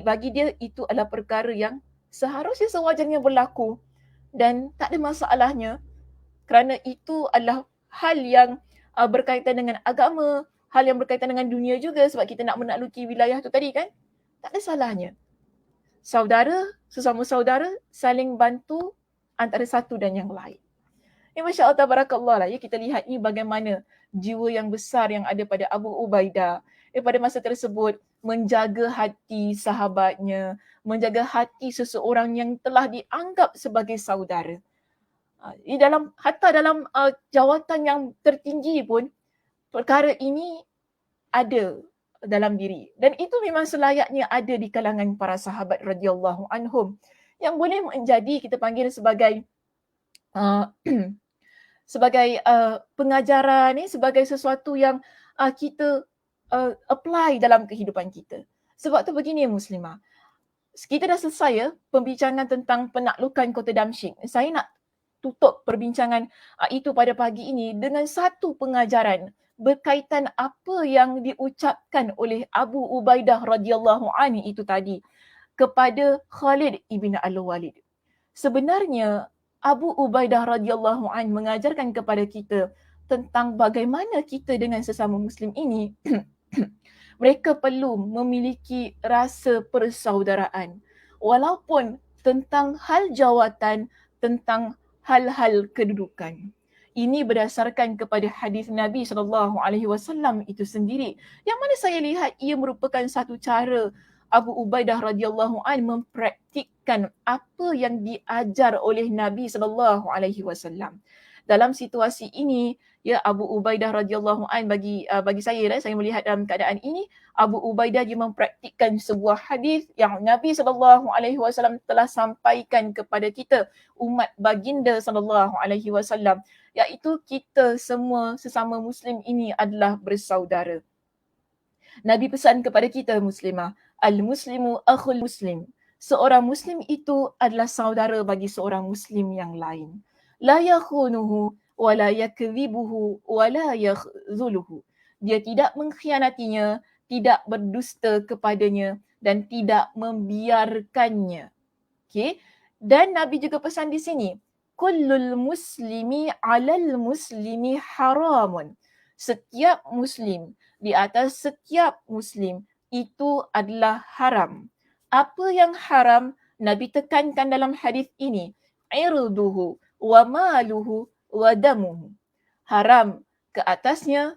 [SPEAKER 1] Bagi dia itu adalah perkara yang seharusnya sewajarnya berlaku dan tak ada masalahnya kerana itu adalah hal yang berkaitan dengan agama, hal yang berkaitan dengan dunia juga sebab kita nak menakluki wilayah tu tadi kan. Tak ada salahnya. Saudara, sesama saudara saling bantu antara satu dan yang lain. Ya, Masya Allah, tabarakallah lah. Ya, kita lihat ni bagaimana jiwa yang besar yang ada pada Abu Ubaidah. Pada masa tersebut, menjaga hati sahabatnya, menjaga hati seseorang yang telah dianggap sebagai saudara. Hatta dalam jawatan yang tertinggi pun, perkara ini ada dalam diri. Dan itu memang selayaknya ada di kalangan para sahabat radhiyallahu anhum yang boleh menjadi kita panggil sebagai uh, sebagai pengajaran ni, sebagai sesuatu yang kita apply dalam kehidupan kita. Sebab tu begini Muslimah, kita dah selesai ya pembincangan tentang penaklukan Kota Damsyik. Saya nak tutup perbincangan itu pada pagi ini dengan satu pengajaran berkaitan apa yang diucapkan oleh Abu Ubaidah radhiyallahu anhu itu tadi kepada Khalid ibn al-Walid. Sebenarnya Abu Ubaidah radhiyallahu anhu mengajarkan kepada kita tentang bagaimana kita dengan sesama Muslim ini mereka perlu memiliki rasa persaudaraan walaupun tentang hal jawatan, tentang hal-hal kedudukan. Ini berdasarkan kepada hadis Nabi SAW itu sendiri, yang mana saya lihat ia merupakan satu cara Abu Ubaidah radhiyallahu anhu mempraktikkan apa yang diajar oleh Nabi SAW. Dalam situasi ini, ya, Abu Ubaidah radhiyallahu anhu bagi saya melihat dalam keadaan ini, Abu Ubaidah dia mempraktikkan sebuah hadis yang Nabi SAW telah sampaikan kepada kita umat baginda SAW, iaitu kita semua sesama Muslim ini adalah bersaudara. Nabi pesan kepada kita Muslimah, al-muslimu akhul muslim. Seorang Muslim itu adalah saudara bagi seorang Muslim yang lain. La yakhunuhu wa la yakdhibuhu wa la yakhzuluhu. Dia tidak mengkhianatinya, tidak berdusta kepadanya dan tidak membiarkannya. Okey. Dan Nabi juga pesan di sini, kullul muslimi 'alal muslimi haramun. Setiap Muslim di atas setiap Muslim itu adalah haram. Apa yang haram? Nabi tekankan dalam hadis ini, irduhu wa maluhu wa damuhu. Haram ke atasnya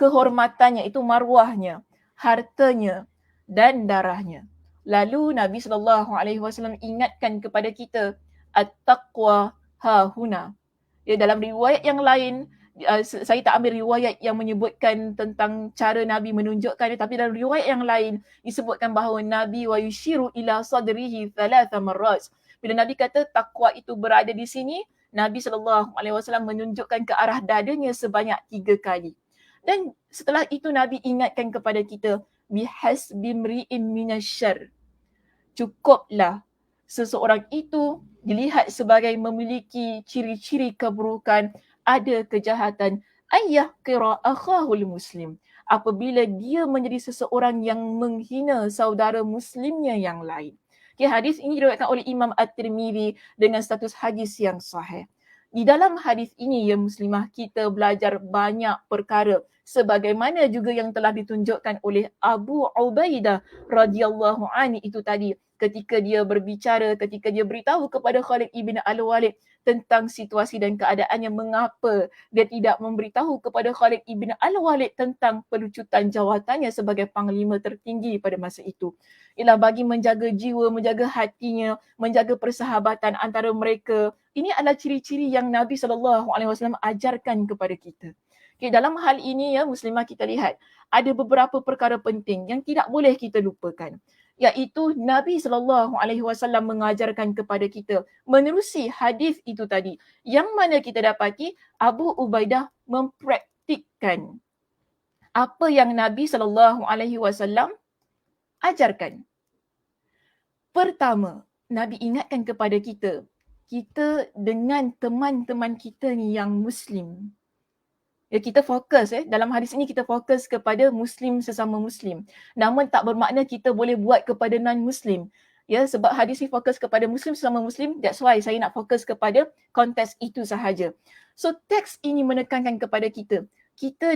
[SPEAKER 1] kehormatannya, itu marwahnya, hartanya dan darahnya. Lalu Nabi SAW ingatkan kepada kita, at-taqwa hahuna. Ya, dalam riwayat yang lain, saya tak ambil riwayat yang menyebutkan tentang cara Nabi menunjukkan, tapi dalam riwayat yang lain disebutkan bahawa Nabi wa yushiru ila sadrihi thalatha marrat. Bila Nabi kata takwa itu berada di sini, Nabi SAW menunjukkan ke arah dadanya sebanyak 3 kali. Dan setelah itu Nabi ingatkan kepada kita, bihasbi mri'in minasyarr. Cukuplah seseorang itu dilihat sebagai memiliki ciri-ciri keburukan, ada kejahatan, ayah kira akhahul muslim, apabila dia menjadi seseorang yang menghina saudara muslimnya yang lain. Okay, hadis ini diriwayatkan oleh Imam At-Tirmizi dengan status hadis yang sahih. Di dalam hadis ini, ya Muslimah, kita belajar banyak perkara sebagaimana juga yang telah ditunjukkan oleh Abu Ubaidah radhiyallahu anhu itu tadi, ketika dia berbicara, ketika dia beritahu kepada Khalid ibn al-Walid tentang situasi dan keadaannya, mengapa dia tidak memberitahu kepada Khalid ibn al-Walid tentang pelucutan jawatannya sebagai panglima tertinggi pada masa itu. Ialah bagi menjaga jiwa, menjaga hatinya, menjaga persahabatan antara mereka. Ini adalah ciri-ciri yang Nabi SAW ajarkan kepada kita. Okay, dalam hal ini, ya Muslimah, kita lihat ada beberapa perkara penting yang tidak boleh kita lupakan, iaitu Nabi SAW mengajarkan kepada kita menerusi hadis itu tadi, yang mana kita dapati Abu Ubaidah mempraktikkan apa yang Nabi SAW ajarkan. Pertama, Nabi ingatkan kepada kita dengan teman-teman kita ni yang Muslim. Ya, kita fokus dalam hadis ini kita fokus kepada Muslim sesama Muslim. Namun tak bermakna kita boleh buat kepada non-Muslim. Ya, sebab hadis ini fokus kepada Muslim sesama Muslim, that's why saya nak fokus kepada konteks itu sahaja. So teks ini menekankan kepada kita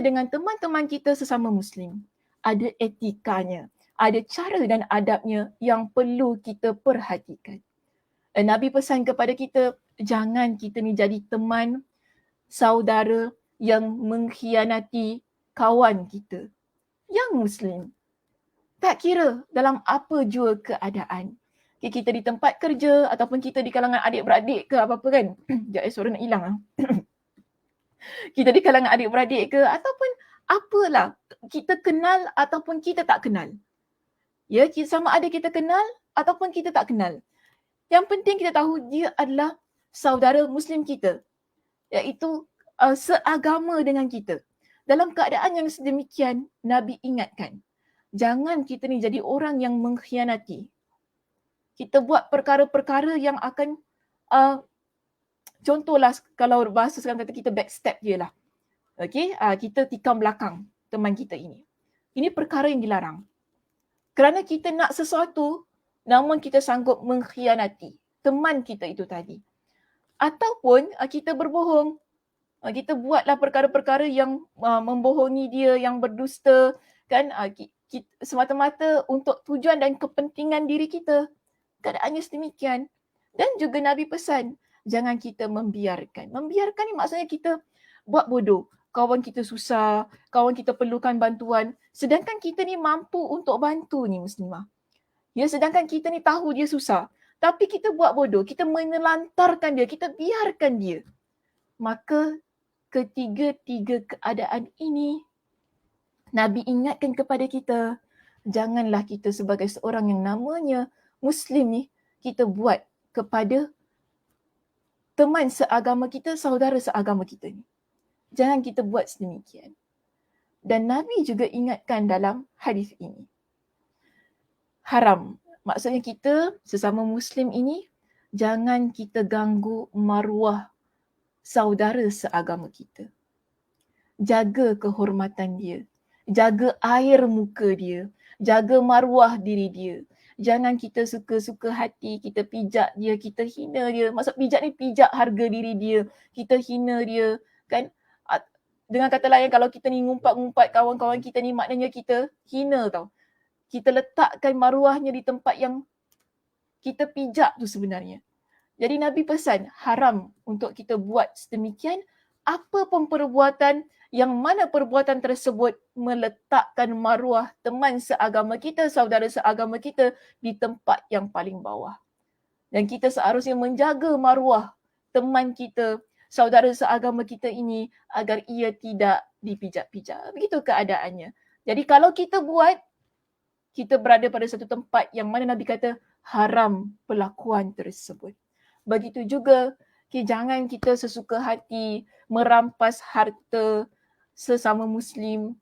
[SPEAKER 1] dengan teman-teman kita sesama Muslim ada etikanya, ada cara dan adabnya yang perlu kita perhatikan. Nabi pesan kepada kita, jangan kita ni jadi teman, saudara yang mengkhianati kawan kita yang Muslim. Tak kira dalam apa jua keadaan. Okay, kita di tempat kerja ataupun kita di kalangan adik-beradik ke apa-apa kan. Sekejap, suara nak hilang. Kita di kalangan adik-beradik ke ataupun apalah, kita kenal ataupun kita tak kenal. Ya, sama ada kita kenal ataupun kita tak kenal. Yang penting kita tahu dia adalah saudara Muslim kita, iaitu seagama dengan kita. Dalam keadaan yang sedemikian, Nabi ingatkan, jangan kita ni jadi orang yang mengkhianati. Kita buat perkara-perkara yang akan, contohlah kalau bahasa sekarang kata kita backstab dia lah. Okay? Kita tikam belakang teman kita ini. Ini perkara yang dilarang. Kerana kita nak sesuatu, namun kita sanggup mengkhianati teman kita itu tadi. Ataupun kita berbohong. Kita buatlah perkara-perkara yang membohongi dia, yang berdusta, kan? Semata-mata untuk tujuan dan kepentingan diri kita. Keadaannya sedemikian. Dan juga Nabi pesan, jangan kita membiarkan. Membiarkan ni maksudnya kita buat bodoh. Kawan kita susah, kawan kita perlukan bantuan. Sedangkan kita ni mampu untuk bantu ni muslimah. Ya, sedangkan kita ni tahu dia susah. Tapi kita buat bodoh, kita menelantarkan dia, kita biarkan dia. Maka ketiga-tiga keadaan ini, Nabi ingatkan kepada kita, janganlah kita sebagai seorang yang namanya Muslim ni, kita buat kepada teman seagama kita, saudara seagama kita ni. Jangan kita buat sedemikian. Dan Nabi juga ingatkan dalam hadis ini. Haram. Maksudnya kita sesama Muslim ini, jangan kita ganggu maruah saudara seagama kita. Jaga kehormatan dia. Jaga air muka dia. Jaga maruah diri dia. Jangan kita suka-suka hati, kita pijak dia, kita hina dia. Maksud pijak ni pijak harga diri dia. Kita hina dia, kan? Dengan kata lain, kalau kita ni ngumpat-ngumpat kawan-kawan kita ni, maknanya kita hina tau. Kita letakkan maruahnya di tempat yang kita pijak tu sebenarnya. Jadi Nabi pesan, haram untuk kita buat sedemikian. Apa pun perbuatan, yang mana perbuatan tersebut meletakkan maruah teman seagama kita, saudara seagama kita di tempat yang paling bawah. Dan kita seharusnya menjaga maruah teman kita, saudara seagama kita ini agar ia tidak dipijak-pijak. Begitu keadaannya. Jadi kalau kita buat, kita berada pada satu tempat yang mana Nabi kata haram perlakuan tersebut. Begitu juga, jangan kita sesuka hati merampas harta sesama Muslim.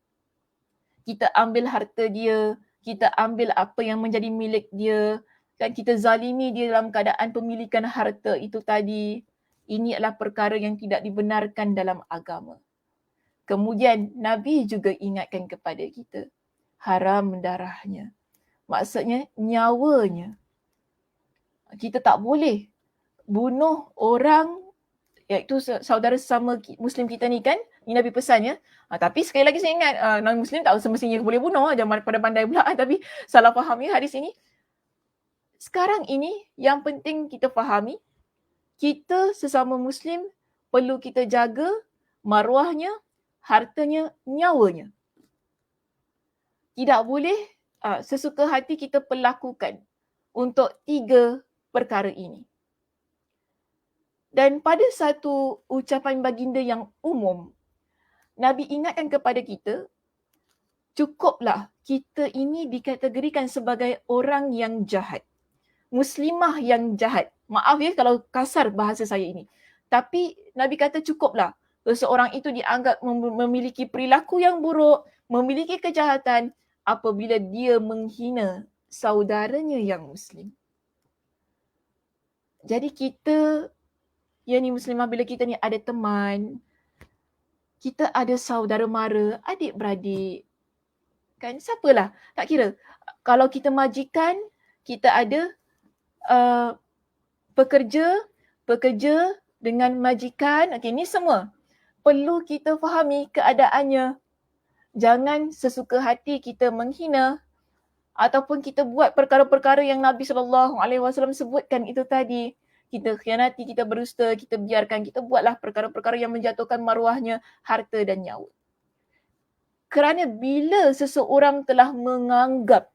[SPEAKER 1] Kita ambil harta dia, kita ambil apa yang menjadi milik dia, kan kita zalimi dia dalam keadaan pemilikan harta itu tadi. Ini adalah perkara yang tidak dibenarkan dalam agama. Kemudian Nabi juga ingatkan kepada kita, haram darahnya. Maksudnya nyawanya. Kita tak boleh bunuh orang, iaitu saudara sesama Muslim kita ni kan. Ini Nabi pesan ya. Tapi sekali lagi saya ingat, non-Muslim tak semestinya boleh bunuh. Jangan pada pandai pula. Tapi salah faham ya hadis ini. Sekarang ini yang penting kita fahami, kita sesama Muslim perlu kita jaga maruahnya, hartanya, nyawanya. Tidak boleh sesuka hati kita perlakukan untuk tiga perkara ini. Dan pada satu ucapan baginda yang umum, Nabi ingatkan kepada kita, cukuplah kita ini dikategorikan sebagai orang yang jahat. Muslimah yang jahat. Maaf ya kalau kasar bahasa saya ini. Tapi Nabi kata cukuplah seseorang itu dianggap memiliki perilaku yang buruk, memiliki kejahatan apabila dia menghina saudaranya yang Muslim. Jadi kita, ya ni Muslimah, bila kita ni ada teman, kita ada saudara mara, adik-beradik, kan siapalah, tak kira. Kalau kita majikan, kita ada pekerja dengan majikan, okey, ni semua perlu kita fahami keadaannya. Jangan sesuka hati kita menghina ataupun kita buat perkara-perkara yang Nabi SAW sebutkan itu tadi. Kita khianati, kita berdusta, kita biarkan, kita buatlah perkara-perkara yang menjatuhkan maruahnya, harta dan nyawa. Kerana bila seseorang telah menganggap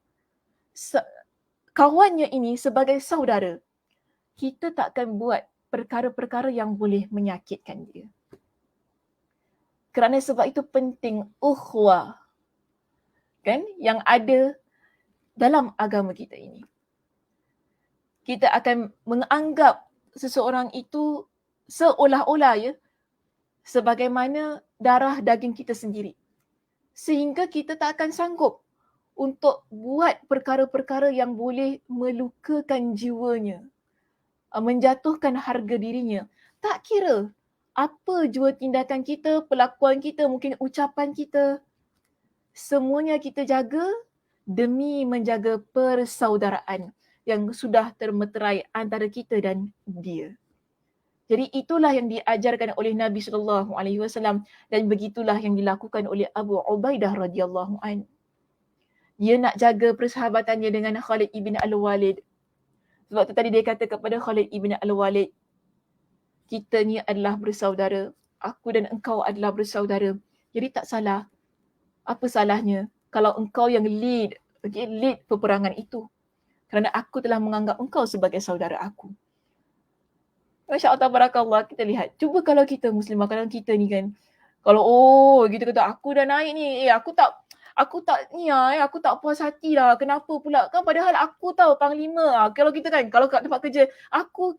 [SPEAKER 1] kawannya ini sebagai saudara, kita takkan buat perkara-perkara yang boleh menyakitkan dia. Kerana sebab itu penting ukhuwah. kan, yang ada dalam agama kita ini. Kita akan menganggap seseorang itu seolah-olah sebagaimana darah daging kita sendiri. Sehingga kita tak akan sanggup untuk buat perkara-perkara yang boleh melukakan jiwanya, menjatuhkan harga dirinya. Tak kira apa jua tindakan kita, perlakuan kita, mungkin ucapan kita, semuanya kita jaga demi menjaga persaudaraan yang sudah termeterai antara kita dan dia. Jadi itulah yang diajarkan oleh Nabi SAW dan begitulah yang dilakukan oleh Abu Ubaidah radhiyallahu an. Dia nak jaga persahabatannya dengan Khalid ibn Al-Walid. Sebab tu tadi dia kata kepada Khalid ibn Al-Walid, kita ni adalah bersaudara. Aku dan engkau adalah bersaudara. Jadi tak salah. Apa salahnya kalau engkau yang lead peperangan itu? Kerana aku telah menganggap engkau sebagai saudara aku. Masya Allah, tabarakallah, kita lihat. Cuba kalau kita Muslimah, kalau kita ni kan, kalau kita kata aku dah naik ni, aku tak puas hati lah. Kenapa pula? Kan padahal aku tahu panglima. Kalau kita kan, kalau kat tempat kerja, aku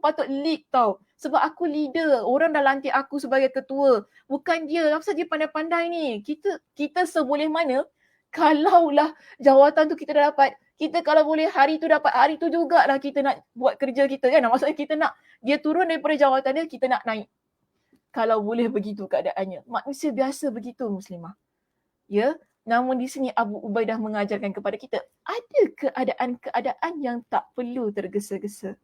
[SPEAKER 1] patut lead tau. Sebab aku leader. Orang dah lantik aku sebagai ketua. Bukan dia. Apa saja pandai-pandai ni. Kita seboleh mana, kalaulah jawatan tu kita dah dapat, kita kalau boleh hari tu jugalah kita nak buat kerja kita kan. Maksudnya kita nak dia turun daripada jawatan dia, kita nak naik. Kalau boleh begitu keadaannya. Manusia biasa begitu Muslimah. Ya, namun di sini Abu Ubaidah mengajarkan kepada kita, ada keadaan-keadaan yang tak perlu tergesa-gesa.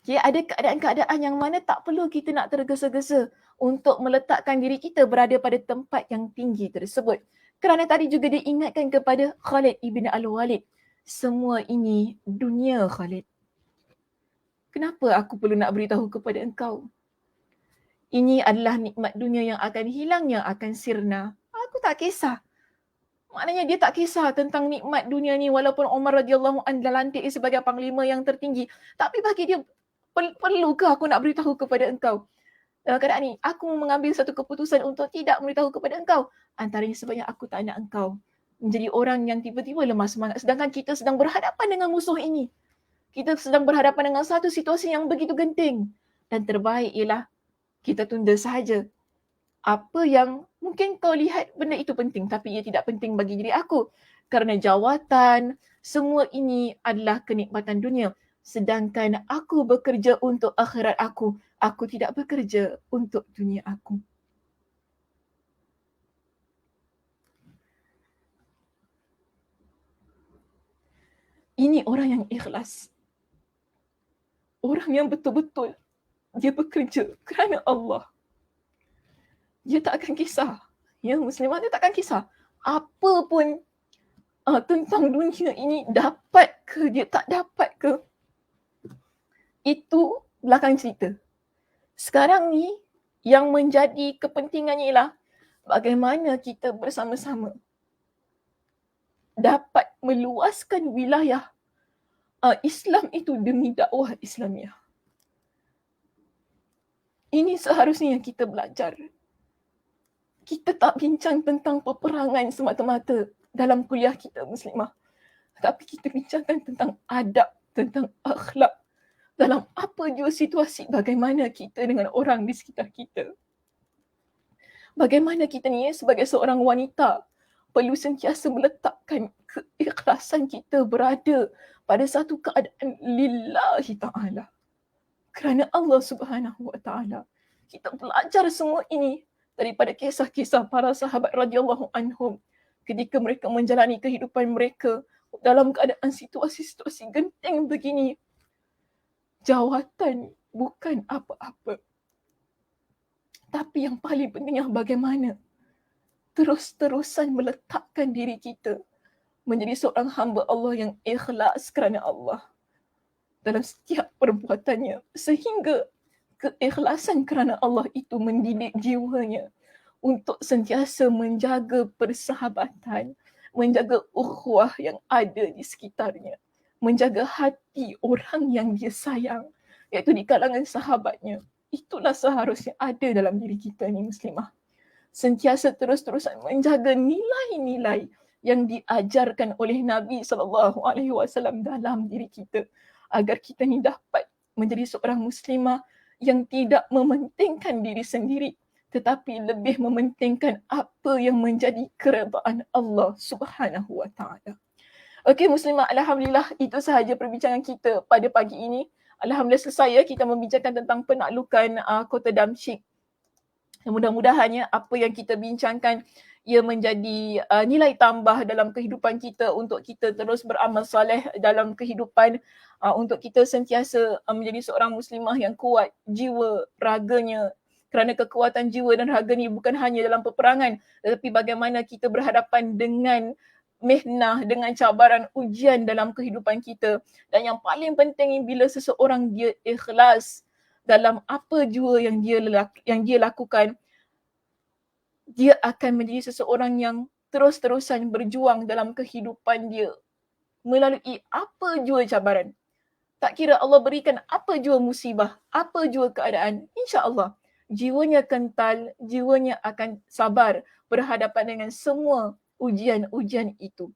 [SPEAKER 1] Okay, ada keadaan-keadaan yang mana tak perlu kita nak tergesa-gesa untuk meletakkan diri kita berada pada tempat yang tinggi tersebut. Kerana tadi juga diingatkan kepada Khalid ibn Al-Walid. Semua ini dunia, Khalid. Kenapa aku perlu nak beritahu kepada engkau? Ini adalah nikmat dunia yang akan hilang, yang akan sirna. Aku tak kisah. Maknanya dia tak kisah tentang nikmat dunia ni walaupun Umar radhiyallahu anhu lantik sebagai panglima yang tertinggi. Tapi bagi dia, perlu ke aku nak beritahu kepada engkau? Dalam keadaan ni, aku mengambil satu keputusan untuk tidak memberitahu kepada engkau. Antaranya sebabnya aku tak nak engkau menjadi orang yang tiba-tiba lemah semangat. Sedangkan kita sedang berhadapan dengan musuh ini. Kita sedang berhadapan dengan satu situasi yang begitu genting. Dan terbaik ialah kita tunda sahaja. Apa yang mungkin kau lihat benda itu penting, tapi ia tidak penting bagi diri aku. Kerana jawatan, semua ini adalah kenikmatan dunia. Sedangkan aku bekerja untuk akhirat aku. Aku tidak bekerja untuk dunia aku. Ini orang yang ikhlas. Orang yang betul-betul dia bekerja kerana Allah. Dia tak akan kisah. Ya, Muslimah dia tak akan kisah. Apa pun tentang dunia ini, dapat ke dia tak dapat ke, itu belakang cerita. Sekarang ni yang menjadi kepentingannya ialah bagaimana kita bersama-sama dapat meluaskan wilayah Islam itu demi dakwah Islamiah. Ini seharusnya yang kita belajar. Kita tak bincang tentang peperangan semata-mata dalam kuliah kita Muslimah. Tapi kita bincangkan tentang adab, tentang akhlak. Dalam apa jua situasi, bagaimana kita dengan orang di sekitar kita. Bagaimana kita ni sebagai seorang wanita perlu sentiasa meletakkan keikhlasan kita berada pada satu keadaan lillahi ta'ala. Kerana Allah subhanahu wa ta'ala. Kita belajar semua ini daripada kisah-kisah para sahabat radhiyallahu anhum ketika mereka menjalani kehidupan mereka dalam keadaan situasi-situasi genting begini. Jawatan bukan apa-apa. Tapi yang paling pentingnya bagaimana terus-terusan meletakkan diri kita menjadi seorang hamba Allah yang ikhlas kerana Allah dalam setiap perbuatannya. Sehingga keikhlasan kerana Allah itu mendidik jiwanya untuk sentiasa menjaga persahabatan, menjaga ukhuwah yang ada di sekitarnya, menjaga hati orang yang dia sayang, iaitu di kalangan sahabatnya. Itulah seharusnya ada dalam diri kita ni Muslimah. sentiasa terus-terusan menjaga nilai-nilai yang diajarkan oleh Nabi SAW dalam diri kita, agar kita ni dapat menjadi seorang muslimah yang tidak mementingkan diri sendiri, tetapi lebih mementingkan apa yang menjadi keredaan Allah Subhanahu wa taala. Okey muslimah, alhamdulillah itu sahaja perbincangan kita pada pagi ini. Alhamdulillah selesai ya kita membincangkan tentang penaklukan Kota Damsyik. Mudah-mudahannya apa yang kita bincangkan ia menjadi nilai tambah dalam kehidupan kita untuk kita terus beramal soleh dalam kehidupan, untuk kita sentiasa menjadi seorang muslimah yang kuat jiwa raganya, kerana kekuatan jiwa dan raga ni bukan hanya dalam peperangan, tetapi bagaimana kita berhadapan dengan mihnah, dengan cabaran ujian dalam kehidupan kita. Dan yang paling penting bila seseorang dia ikhlas dalam apa jua yang dia lakukan, dia akan menjadi seseorang yang terus-terusan berjuang dalam kehidupan dia melalui apa jua cabaran. Tak kira Allah berikan apa jua musibah, apa jua keadaan, insya-Allah jiwanya kental, jiwanya akan sabar berhadapan dengan semua ujian-ujian itu.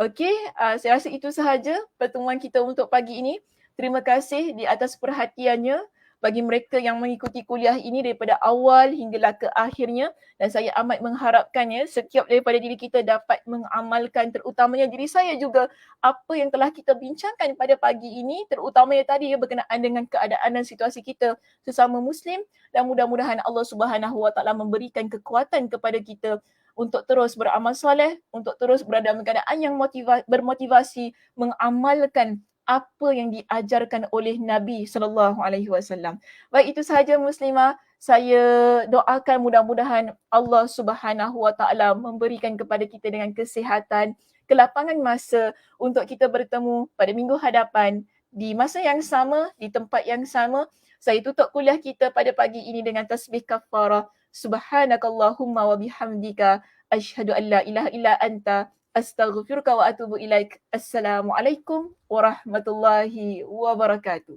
[SPEAKER 1] Okey, saya rasa itu sahaja pertemuan kita untuk pagi ini. Terima kasih di atas perhatiannya bagi mereka yang mengikuti kuliah ini daripada awal hinggalah ke akhirnya, dan saya amat mengharapkannya setiap daripada diri kita dapat mengamalkan, terutamanya diri saya juga, apa yang telah kita bincangkan pada pagi ini, terutamanya tadi berkenaan dengan keadaan dan situasi kita sesama Muslim, dan mudah-mudahan Allah Subhanahu Wa Taala memberikan kekuatan kepada kita untuk terus beramal soleh, untuk terus berada dalam keadaan yang bermotivasi mengamalkan apa yang diajarkan oleh Nabi SAW. Baik, itu sahaja muslimah. Saya doakan mudah-mudahan Allah Subhanahu Wa Taala memberikan kepada kita dengan kesihatan, kelapangan masa untuk kita bertemu pada minggu hadapan di masa yang sama, di tempat yang sama. Saya tutup kuliah kita pada pagi ini dengan tasbih kafarah. Subhanakallahumma wa bihamdika asyhadu an la ilaha illa anta astaghfiruka wa atubu ilaik. Assalamualaikum warahmatullahi wabarakatuh.